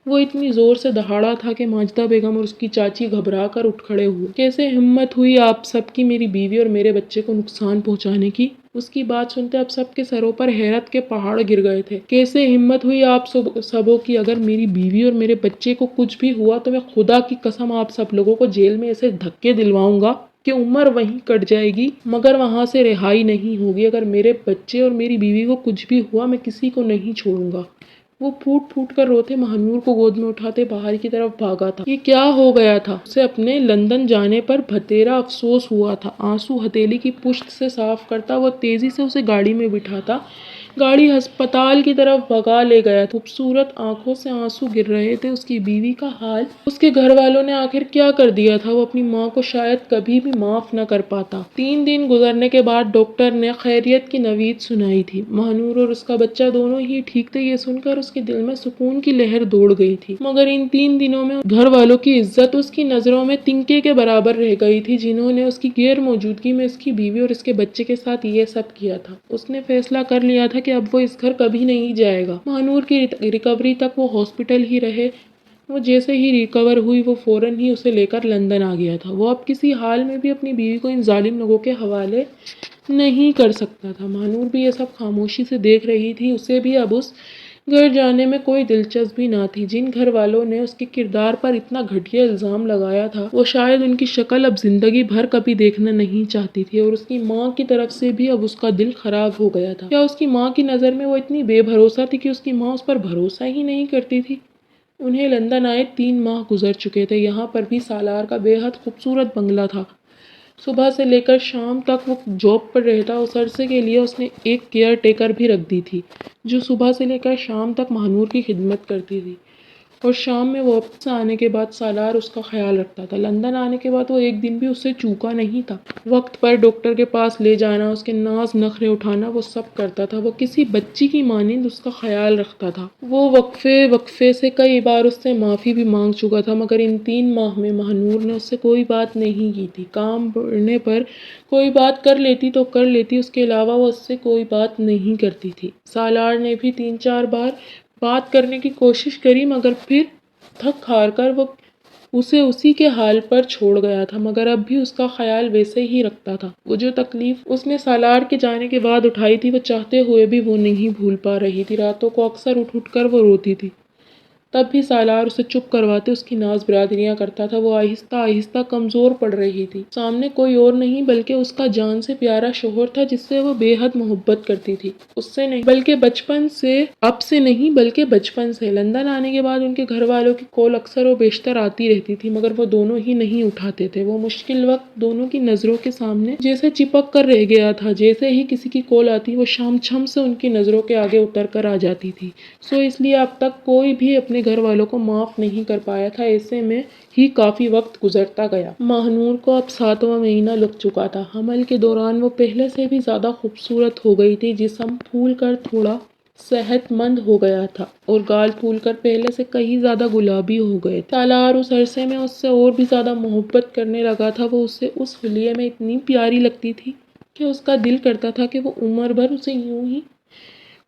وہ اتنی زور سے دہاڑا تھا کہ ماجدہ بیگم اور اس کی چاچی گھبرا کر اٹھ کھڑے ہوئے۔ کیسے ہمت ہوئی آپ سب کی میری بیوی اور میرے بچے کو نقصان پہنچانے کی؟ اس کی بات سنتے اب سب کے سروں پر حیرت کے پہاڑ گر گئے تھے۔ کیسے ہمت ہوئی آپ سبوں کی؟ اگر میری بیوی اور میرے بچے کو کچھ بھی ہوا تو میں خدا کی قسم آپ سب لوگوں کو جیل میں ایسے دھکے دلواؤں گا کہ عمر وہیں کٹ جائے گی، مگر وہاں سے رہائی نہیں ہوگی۔ اگر میرے بچے اور میری بیوی کو کچھ بھی ہوا میں کسی کو نہیں چھوڑوں گا۔ وہ پھوٹ پھوٹ کر روتے مہنور کو گود میں اٹھاتے باہر کی طرف بھاگا تھا۔ یہ کیا ہو گیا تھا؟ اسے اپنے لندن جانے پر بھتیرا افسوس ہوا تھا۔ آنسو ہتھیلی کی پشت سے صاف کرتا وہ تیزی سے اسے گاڑی میں بٹھاتا گاڑی ہسپتال کی طرف بھگا لے گیا تھا۔ خوبصورت آنکھوں سے آنسو گر رہے تھے۔ اس کی بیوی کا حال، اس کے گھر والوں نے آخر کیا کر دیا تھا؟ وہ اپنی ماں کو شاید کبھی بھی معاف نہ کر پاتا۔ 3 دن گزرنے کے بعد ڈاکٹر نے خیریت کی نوید سنائی تھی۔ ماہنور اور اس کا بچہ دونوں ہی ٹھیک تھے۔ یہ سن کر اس کے دل میں سکون کی لہر دوڑ گئی تھی، مگر ان 3 دنوں میں گھر والوں کی عزت اس کی نظروں میں تنکے کے برابر رہ گئی تھی، جنہوں نے اس کی غیر موجودگی میں اس کی بیوی اور اس کے بچے کے ساتھ یہ سب کیا تھا۔ اس نے فیصلہ کر لیا تھا کہ اب وہ اس گھر کبھی نہیں جائے گا۔ ماہنور کی ریکوری تک وہ ہاسپٹل ہی رہے۔ وہ جیسے ہی ریکور ہوئی وہ فوراً ہی اسے لے کر لندن آ گیا تھا۔ وہ اب کسی حال میں بھی اپنی بیوی کو ان ظالم لوگوں کے حوالے نہیں کر سکتا تھا۔ ماہنور بھی یہ سب خاموشی سے دیکھ رہی تھی۔ اسے بھی اب اس گھر جانے میں کوئی دلچسپی نہ تھی۔ جن گھر والوں نے اس کے کردار پر اتنا گھٹیا الزام لگایا تھا، وہ شاید ان کی شکل اب زندگی بھر کبھی دیکھنا نہیں چاہتی تھی، اور اس کی ماں کی طرف سے بھی اب اس کا دل خراب ہو گیا تھا۔ کیا اس کی ماں کی نظر میں وہ اتنی بے بھروسہ تھی کہ اس کی ماں اس پر بھروسہ ہی نہیں کرتی تھی؟ انہیں لندن آئے 3 ماہ گزر چکے تھے۔ یہاں پر بھی سالار کا بے حد خوبصورت بنگلہ تھا۔ صبح سے لے کر شام تک وہ جاب پر رہتا۔ اس عرصے کے لیے اس نے ایک کیئر ٹیکر بھی رکھ دی تھی، جو صبح سے لے کر شام تک ماہنور کی خدمت کرتی تھی، اور شام میں واپس سے آنے کے بعد سالار اس کا خیال رکھتا تھا۔ لندن آنے کے بعد وہ ایک دن بھی اس سے چوکا نہیں تھا۔ وقت پر ڈاکٹر کے پاس لے جانا، اس کے ناز نخرے اٹھانا، وہ سب کرتا تھا۔ وہ کسی بچی کی مانند اس کا خیال رکھتا تھا۔ وہ وقفے سے کئی بار اس سے معافی بھی مانگ چکا تھا، مگر ان 3 ماہ میں ماہنور نے اس سے کوئی بات نہیں کی تھی۔ کام پڑنے پر کوئی بات کر لیتی تو کر لیتی، اس کے علاوہ وہ اس سے کوئی بات نہیں کرتی تھی۔ سالار نے بھی 3-4 بار بات کرنے کی کوشش کری، مگر پھر تھک ہار کر وہ اسے اسی کے حال پر چھوڑ گیا تھا، مگر اب بھی اس کا خیال ویسے ہی رکھتا تھا۔ وہ جو تکلیف اس نے سالار کے جانے کے بعد اٹھائی تھی، وہ چاہتے ہوئے بھی وہ نہیں بھول پا رہی تھی۔ راتوں کو اکثر اٹھ کر وہ روتی تھی، تب بھی سالار اسے چپ کرواتے، اس کی ناز برادریاں کرتا تھا۔ وہ آہستہ آہستہ کمزور پڑ رہی تھی۔ سامنے کوئی اور نہیں بلکہ اس کا جان سے پیارا شوہر تھا، جس سے وہ بے حد محبت کرتی تھی۔ اس سے نہیں بلکہ بچپن سے، اب سے نہیں بلکہ بچپن سے۔ لندن آنے کے بعد ان کے گھر والوں کی کال اکثر و بیشتر آتی رہتی تھی، مگر وہ دونوں ہی نہیں اٹھاتے تھے۔ وہ مشکل وقت دونوں کی نظروں کے سامنے جیسے چپک کر رہ گیا تھا۔ جیسے ہی کسی کی کال آتی، وہ شام چھم سے ان کی نظروں کے آگے اتر کر آ جاتی تھی۔ اس لیے اب تک کوئی بھی اپنے گھر والوں کو معاف نہیں کر پایا تھا۔ ایسے میں ہی کافی وقت گزرتا گیا۔ ماہنور کو اب 7واں مہینہ لگ چکا تھا۔ حمل کے دوران وہ پہلے سے بھی زیادہ خوبصورت ہو گئی تھی۔ جسم پھول کر تھوڑا صحت مند ہو گیا تھا، اور گال پھول کر پہلے سے کہیں زیادہ گلابی ہو گئے تھے۔ سالار اس عرصے میں اس سے اور بھی زیادہ محبت کرنے لگا تھا۔ وہ اسے اس حلیے میں اتنی پیاری لگتی تھی کہ اس کا دل کرتا تھا کہ وہ عمر بھر اسے یوں ہی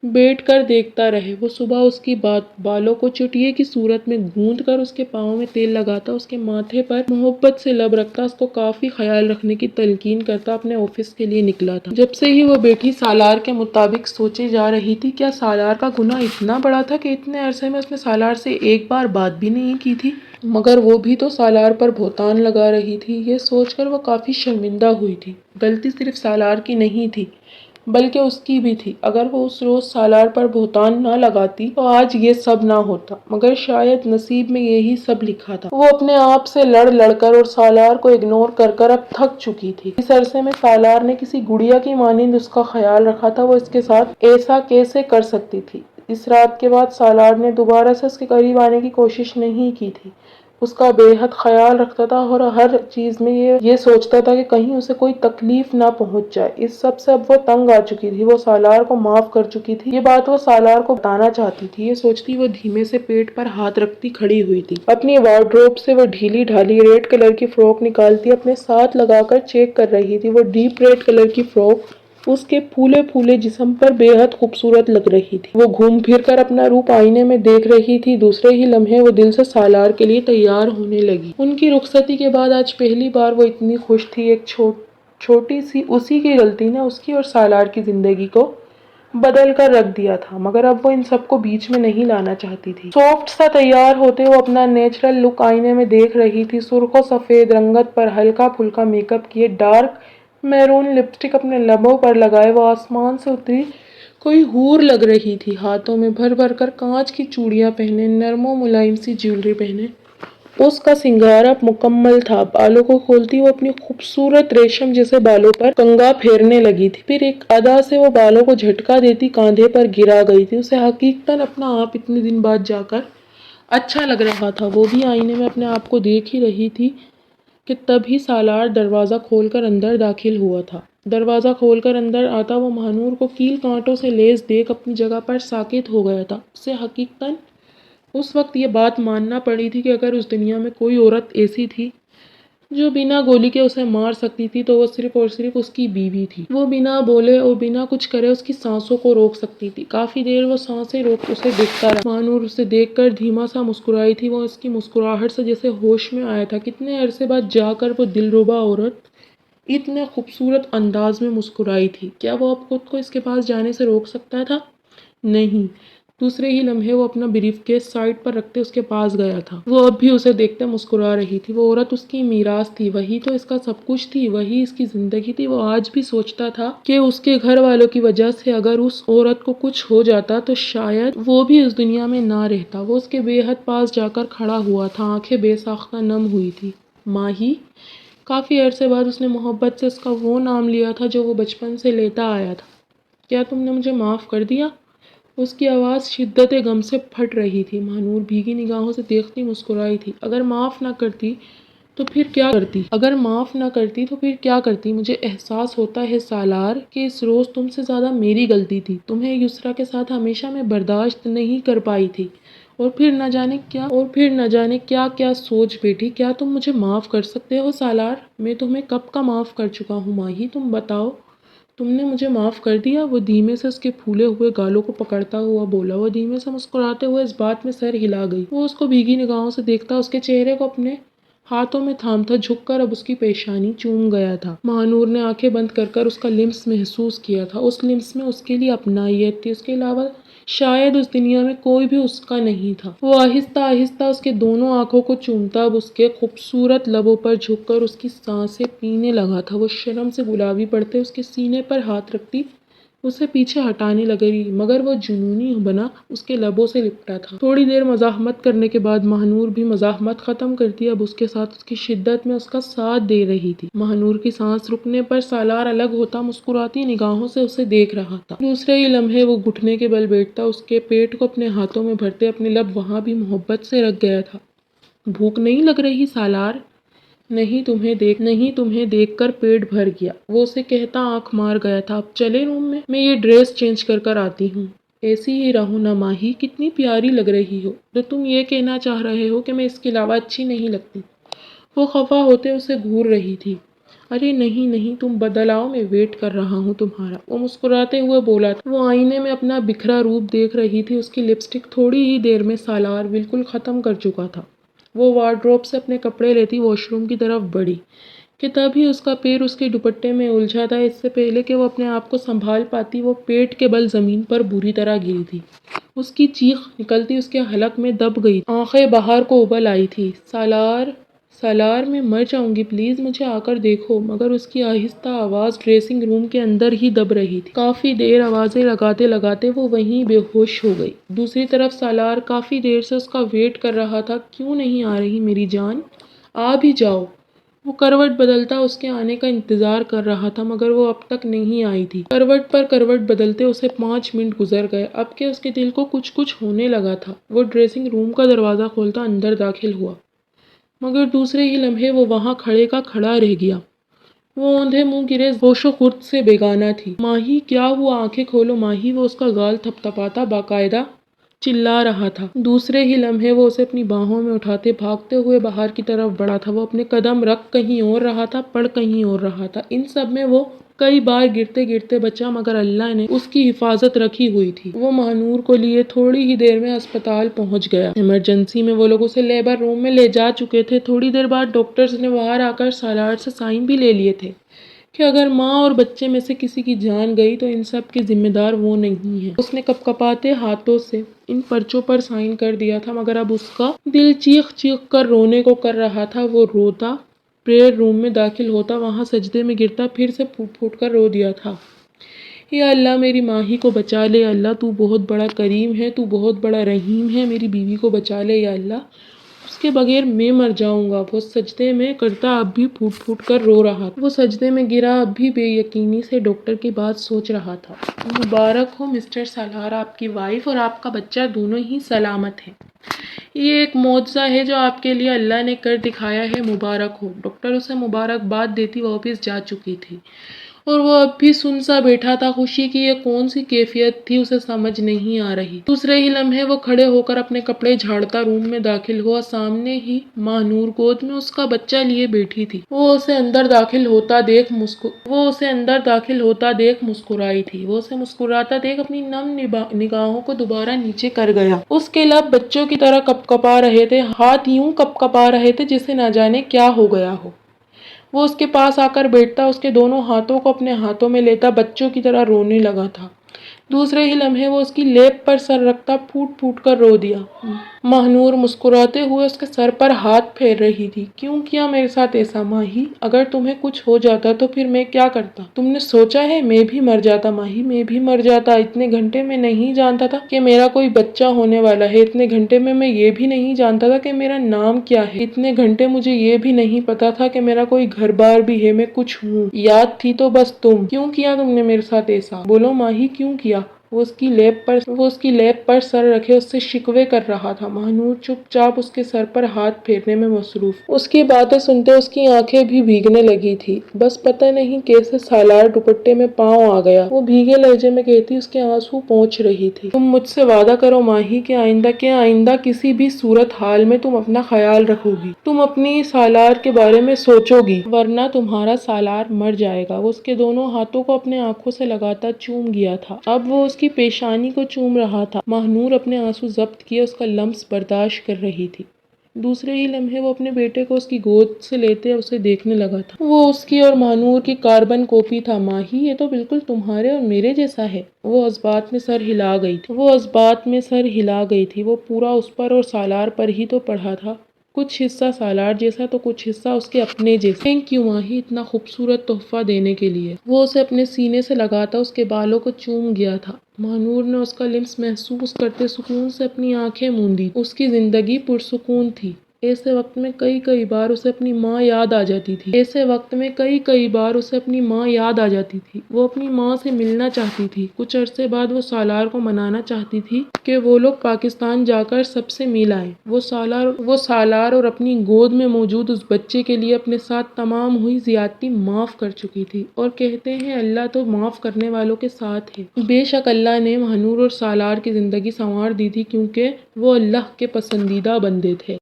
بیٹھ کر دیکھتا رہے۔ وہ صبح اس کی بالوں کو چٹیے کی صورت میں گوندھ کر اس کے پاؤں میں تیل لگاتا، اس کے ماتھے پر محبت سے لب رکھتا، اس کو کافی خیال رکھنے کی تلقین کرتا، اپنے آفس کے لیے نکلا تھا۔ جب سے ہی وہ بیٹی سالار کے مطابق سوچے جا رہی تھی۔ کیا سالار کا گناہ اتنا بڑا تھا کہ اتنے عرصے میں اس نے سالار سے ایک بار بات بھی نہیں کی تھی؟ مگر وہ بھی تو سالار پر بہتان لگا رہی تھی۔ یہ سوچ کر وہ کافی شرمندہ ہوئی تھی۔ غلطی صرف سالار کی نہیں تھی بلکہ اس کی بھی تھی۔ اگر وہ اس روز سالار پر بہتان نہ لگاتی تو آج یہ سب نہ ہوتا، مگر شاید نصیب میں یہی سب لکھا تھا۔ وہ اپنے آپ سے لڑ کر اور سالار کو اگنور کر کر اب تھک چکی تھی۔ اس عرصے میں سالار نے کسی گڑیا کی مانند اس کا خیال رکھا تھا۔ وہ اس کے ساتھ ایسا کیسے کر سکتی تھی؟ اس رات کے بعد سالار نے دوبارہ سے اس کے قریب آنے کی کوشش نہیں کی تھی۔ اس کا بے حد خیال رکھتا تھا، اور ہر چیز میں یہ سوچتا تھا کہ کہیں اسے کوئی تکلیف نہ پہنچ جائے۔ اس سب سے اب وہ تنگ آ چکی تھی۔ وہ سالار کو معاف کر چکی تھی۔ یہ بات وہ سالار کو بتانا چاہتی تھی۔ یہ سوچتی وہ دھیمے سے پیٹ پر ہاتھ رکھتی کھڑی ہوئی تھی۔ اپنی وارڈروب سے وہ ڈھیلی ڈھالی ریڈ کلر کی فراک نکالتی اپنے ساتھ لگا کر چیک کر رہی تھی۔ وہ ڈیپ ریڈ کلر کی فراک اس کے پھولے پھولے جسم پر بے حد خوبصورت لگ رہی تھی۔ وہ گھوم پھر کر اپنا روپ آئینے میں دیکھ رہی تھی۔ دوسرے ہی لمحے وہ دل سے سالار کے لیے تیار ہونے لگی۔ ان کی رخصتی کے بعد آج پہلی بار وہ اتنی خوش تھی۔ ایک چھوٹی سی اسی کی غلطی نے اس کی اور سالار کی زندگی کو بدل کر رکھ دیا تھا، مگر اب وہ ان سب کو بیچ میں نہیں لانا چاہتی تھی۔ سافٹ سا تیار ہوتے وہ اپنا نیچرل لک آئینے میں دیکھ رہی تھی۔ سرخ و سفید رنگت پر ہلکا پھلکا میک اپ کیے، ڈارک میرون لپسٹک اپنے لبوں پر لگائے، وہ آسمان سے اتری کوئی حور لگ رہی تھی۔ ہاتھوں میں بھر بھر کر کانچ کی چوڑیاں پہنے، نرم و ملائم سی جیولری پہنے، اس کا سنگار اب مکمل تھا۔ بالوں کو کھولتی وہ اپنی خوبصورت ریشم جیسے بالوں پر کنگھا پھیرنے لگی تھی، پھر ایک ادا سے وہ بالوں کو جھٹکا دیتی کاندھے پر گرا گئی تھی۔ اسے حقیقتاً اپنا آپ اتنے دن بعد جا کر اچھا لگ رہا تھا۔ وہ بھی آئینے میں اپنے آپ کو دیکھ ہی رہی تھی کہ تبھی سالار دروازہ کھول کر اندر داخل ہوا تھا۔ دروازہ کھول کر اندر آتا وہ مہنور کو کیل کانٹوں سے لیس دیکھ اپنی جگہ پر ساکت ہو گیا تھا۔ اسے حقیقتاً اس وقت یہ بات ماننا پڑی تھی کہ اگر اس دنیا میں کوئی عورت ایسی تھی جو بنا گولی کے اسے مار سکتی تھی تو وہ صرف اور صرف اس کی بیوی تھی۔ وہ بنا بولے اور بنا کچھ کرے اس کی سانسوں کو روک سکتی تھی۔ کافی دیر وہ سانسیں روک اسے دیکھتا رہا۔ مہنور اسے دیکھ کر دھیما سا مسکرائی تھی۔ وہ اس کی مسکراہٹ سے جیسے ہوش میں آیا تھا۔ کتنے عرصے بعد جا کر وہ دلربا عورت اتنے خوبصورت انداز میں مسکرائی تھی۔ کیا وہ اب خود کو اس کے پاس جانے سے روک سکتا تھا؟ نہیں۔ دوسرے ہی لمحے وہ اپنا بریف کیس سائڈ پر رکھتے اس کے پاس گیا تھا۔ وہ اب بھی اسے دیکھتے مسکرا رہی تھی۔ وہ عورت اس کی میراث تھی، وہی تو اس کا سب کچھ تھی، وہی اس کی زندگی تھی۔ وہ آج بھی سوچتا تھا کہ اس کے گھر والوں کی وجہ سے اگر اس عورت کو کچھ ہو جاتا تو شاید وہ بھی اس دنیا میں نہ رہتا۔ وہ اس کے بے حد پاس جا کر کھڑا ہوا تھا، آنکھیں بے ساختہ نم ہوئی تھی۔ ماہی! کافی عرصے بعد اس نے محبت سے اس کا وہ نام لیا تھا جو وہ بچپن سے لیتا آیا تھا۔ کیا تم نے مجھے معاف کر دیا؟ اس کی آواز شدت غم سے پھٹ رہی تھی۔ مہنور بھیگی نگاہوں سے دیکھتی مسکرائی تھی۔ اگر معاف نہ کرتی تو پھر کیا کرتی؟ اگر معاف نہ کرتی تو پھر کیا کرتی؟ مجھے احساس ہوتا ہے سالار کہ اس روز تم سے زیادہ میری غلطی تھی۔ تمہیں یسریٰ کے ساتھ ہمیشہ میں برداشت نہیں کر پائی تھی اور پھر نہ جانے کیا کیا سوچ بیٹھی۔ کیا تم مجھے معاف کر سکتے ہو سالار؟ میں تمہیں کب کا معاف کر چکا ہوں ماہی، تم بتاؤ۔ تم نے مجھے معاف کر دیا؟ وہ دھیمے سے اس کے پھولے ہوئے گالوں کو پکڑتا ہوا بولا۔ وہ دھیمے سے مسکراتے ہوئے اس بات میں سر ہلا گئی۔ وہ اس کو بھیگی نگاہوں سے دیکھتا، اس کے چہرے کو اپنے ہاتھوں میں تھامتا، جھک کر اب اس کی پیشانی چوم گیا تھا۔ مہنور نے آنکھیں بند کر کر اس کا لمس محسوس کیا تھا۔ اس لمس میں اس کے لیے اپنائیت تھی، اس کے علاوہ شاید اس دنیا میں کوئی بھی اس کا نہیں تھا۔ وہ آہستہ آہستہ اس کے دونوں آنکھوں کو چومتا، اب اس کے خوبصورت لبوں پر جھک کر اس کی سانسیں پینے لگا تھا۔ وہ شرم سے گلابی پڑتے اس کے سینے پر ہاتھ رکھتی اسے پیچھے ہٹانے لگی، مگر وہ جنونی بنا اس کے لبوں سے لپٹا تھا۔ تھوڑی دیر مزاحمت کرنے کے بعد مہنور بھی مزاحمت ختم کرتی، اب اس کے ساتھ اس کی شدت میں اس کا ساتھ دے رہی تھی۔ مہنور کی سانس رکنے پر سالار الگ ہوتا، مسکراتی نگاہوں سے اسے دیکھ رہا تھا۔ دوسرے ہی لمحے وہ گھٹنے کے بل بیٹھتا، اس کے پیٹ کو اپنے ہاتھوں میں بھرتے، اپنے لب وہاں بھی محبت سے رکھ گیا تھا۔ بھوک نہیں لگ رہی سالار؟ نہیں تمہیں دیکھ کر پیٹ بھر گیا، وہ اسے کہتا آنکھ مار گیا تھا۔ اب چلے روم میں یہ ڈریس چینج کر کر آتی ہوں۔ ایسی ہی رہو نا ماہی، کتنی پیاری لگ رہی ہو۔ تو تم یہ کہنا چاہ رہے ہو کہ میں اس کے علاوہ اچھی نہیں لگتی؟ وہ خفا ہوتے اسے گھور رہی تھی۔ ارے نہیں، تم بدل آؤ، میں ویٹ کر رہا ہوں تمہارا، وہ مسکراتے ہوئے بولا تھا۔ وہ آئینے میں اپنا بکھرا روپ دیکھ رہی تھی۔ اس کی لپسٹک تھوڑی ہی دیر میں سالار بالکل ختم کر چکا تھا۔ وہ وارڈروب سے اپنے کپڑے لیتی واش روم کی طرف بڑھی کہ تبھی اس کا پیر اس کے دوپٹے میں الجھا تھا۔ اس سے پہلے کہ وہ اپنے آپ کو سنبھال پاتی، وہ پیٹ کے بل زمین پر بری طرح گری تھی۔ اس کی چیخ نکلتی اس کے حلق میں دب گئی، آنکھیں باہر کو ابل آئی تھی۔ سالار میں مر جاؤں گی، پلیز مجھے آ کر دیکھو، مگر اس کی آہستہ آواز ڈریسنگ روم کے اندر ہی دب رہی تھی۔ کافی دیر آوازیں لگاتے لگاتے وہ وہیں بے ہوش ہو گئی۔ دوسری طرف سالار کافی دیر سے اس کا ویٹ کر رہا تھا۔ کیوں نہیں آ رہی میری جان؟ آ بھی جاؤ۔ وہ کروٹ بدلتا اس کے آنے کا انتظار کر رہا تھا، مگر وہ اب تک نہیں آئی تھی۔ کروٹ پر کروٹ بدلتے اسے 5 منٹ گزر گئے، اب کہ اس کے دل کو کچھ ہونے لگا تھا۔ وہ ڈریسنگ روم کا دروازہ کھولتا اندر داخل ہوا، مگر دوسرے ہی لمحے وہ وہاں کھڑے کا کھڑا رہ گیا۔ وہ اوندھے منہ گرے ہوش و خرد سے بیگانہ تھی۔ ماہی، کیا ہوا؟ آنکھیں کھولو ماہی، وہ اس کا گال تھپ تھپاتا باقاعدہ چلا رہا تھا۔ دوسرے ہی لمحے وہ اسے اپنی باہوں میں اٹھاتے بھاگتے ہوئے باہر کی طرف بڑھا تھا۔ وہ اپنے قدم رکھ کہیں اور رہا تھا، پڑ کہیں اور رہا تھا۔ ان سب میں وہ کئی بار گرتے بچا، مگر اللہ نے اس کی حفاظت رکھی ہوئی تھی۔ وہ مہنور کو لیے تھوڑی ہی دیر میں ہسپتال پہنچ گیا۔ ایمرجنسی میں وہ لوگ اسے لیبر روم میں لے جا چکے تھے۔ تھوڑی دیر بعد ڈاکٹرز نے باہر آ کر سالار سے سائن بھی لے لیے تھے کہ اگر ماں اور بچے میں سے کسی کی جان گئی تو ان سب کے ذمہ دار وہ نہیں ہے۔ اس نے کپکپاتے ہاتھوں سے ان پرچوں پر سائن کر دیا تھا، مگر اب اس کا دل چیخ چیخ کر رونے کو کر رہا تھا۔ وہ روتا پریئر روم میں داخل ہوتا، وہاں سجدے میں گرتا، پھر سے پھوٹ پھوٹ کر رو دیا تھا۔ یا اللہ میری ماہی کو بچا لے، یا اللہ تو بہت بڑا کریم ہے، تو بہت بڑا رحیم ہے، میری بیوی کو بچا لے یا اللہ، اس کے بغیر میں مر جاؤں گا۔ وہ سجدے میں کرتا اب بھی پھوٹ پھوٹ کر رو رہا تھا۔ وہ سجدے میں گرا اب بھی بے یقینی سے ڈاکٹر کی بات سوچ رہا تھا۔ مبارک ہو مسٹر سالار، آپ کی وائف اور آپ کا بچہ دونوں ہی سلامت ہیں۔ یہ ایک معجزہ ہے جو آپ کے لیے اللہ نے کر دکھایا ہے، مبارک ہو۔ ڈاکٹر اسے مبارکباد دیتی واپس جا چکی تھی اور وہ اب بھی سن سا بیٹھا تھا۔ خوشی کی یہ کون سی کیفیت تھی اسے سمجھ نہیں آ رہی۔ دوسرے ہی لمحے وہ کھڑے ہو کر اپنے کپڑے جھاڑتا روم میں داخل ہوا۔ سامنے ہی ماہ نور گود میں اس کا بچہ لیے بیٹھی تھی۔ وہ اسے اندر داخل ہوتا دیکھ مسکرائی تھی۔ وہ اسے مسکراتا دیکھ اپنی نم نگاہوں کو دوبارہ نیچے کر گیا۔ اس کے لب بچوں کی طرح کپکپا رہے تھے، ہاتھ یوں کپکپا رہے تھے جیسے نہ جانے کیا ہو گیا ہو۔ وہ اس کے پاس آ کر بیٹھتا، اس کے دونوں ہاتھوں کو اپنے ہاتھوں میں لیتا، بچوں کی طرح رونے لگا تھا۔ دوسرے ہی لمحے وہ اس کی لیب پر سر رکھتا پھوٹ پھوٹ کر رو دیا۔ ماہ نور مسکراتے ہوئے اس کے سر پر ہاتھ پھیر رہی تھی۔ کیوں کیا میرے ساتھ ایسا ماہی؟ اگر تمہیں کچھ ہو جاتا تو پھر میں کیا کرتا؟ تم نے سوچا ہے؟ میں بھی مر جاتا ماہی، میں بھی مر جاتا۔ اتنے گھنٹے میں نہیں جانتا تھا کہ میرا کوئی بچہ ہونے والا ہے۔ اتنے گھنٹے میں یہ بھی نہیں جانتا تھا کہ میرا نام کیا ہے۔ اتنے گھنٹے مجھے یہ بھی نہیں پتا تھا کہ میرا کوئی گھر بار بھی ہے، میں کچھ ہوں۔ یاد تھی تو بس تم۔ کیوں کیا تم نے میرے ساتھ ایسا؟ بولو ماہی، کیوں کیا؟ وہ اس کی لیب پر سر رکھے اس سے شکوے کر رہا تھا۔ ماہ نور چپ چاپ اس کے سر پر ہاتھ پھیرنے میں مصروف۔ اس کی باتیں سنتے اس کی آنکھیں بھی بھیگنے لگی تھی۔ بس پتہ نہیں کیسے سالار دوپٹے میں پاؤں آ گیا۔ وہ بھیگے لہجے میں کہتی، اس کے آنسو پہنچ رہی تھی۔ تم مجھ سے وعدہ کرو ماہی کہ آئندہ کسی بھی صورت حال میں تم اپنا خیال رکھو گی، تم اپنی سالار کے بارے میں سوچو گی، ورنہ تمہارا سالار مر جائے گا۔ وہ اس کے دونوں ہاتھوں کو اپنے آنکھوں سے لگاتا چوم گیا تھا۔ اب وہ اس کی پیشانی کو چوم رہا تھا۔ ماہ نور اپنے آنسو ضبط کیے اس کا لمس برداشت کر رہی تھی۔ دوسرے ہی لمحے وہ اپنے بیٹے کو اس کی گود سے لیتے اسے دیکھنے لگا تھا۔ وہ اس کی اور ماہ نور کی کاربن کاپی تھا۔ ماہی، یہ تو بالکل تمہارے اور میرے جیسا ہے۔ وہ اس بات میں سر ہلا گئی تھی۔ وہ پورا اس پر اور سالار پر ہی تو پڑھا تھا، کچھ حصہ سالار جیسا تو کچھ حصہ اس کے اپنے جیسا۔ تھینک یو ماہی، اتنا خوبصورت تحفہ دینے کے لیے۔ وہ اسے اپنے سینے سے لگاتا اس کے بالوں کو چوم گیا تھا۔ ماہ نور نے اس کا لمس محسوس کرتے سکون سے اپنی آنکھیں موندی۔ اس کی زندگی پرسکون تھی۔ ایسے وقت میں کئی بار اسے اپنی ماں یاد آ جاتی تھی۔ وہ اپنی ماں سے ملنا چاہتی تھی۔ کچھ عرصے بعد وہ سالار کو منانا چاہتی تھی کہ وہ لوگ پاکستان جا کر سب سے مل آئیں۔ وہ سالار اور اپنی گود میں موجود اس بچے کے لیے اپنے ساتھ تمام ہوئی زیادتی معاف کر چکی تھی، اور کہتے ہیں اللہ تو معاف کرنے والوں کے ساتھ ہے۔ بے شک اللہ نے ماہ نور اور سالار کی زندگی سنوار دی تھی، کیونکہ وہ اللہ کے پسندیدہ بندے تھے۔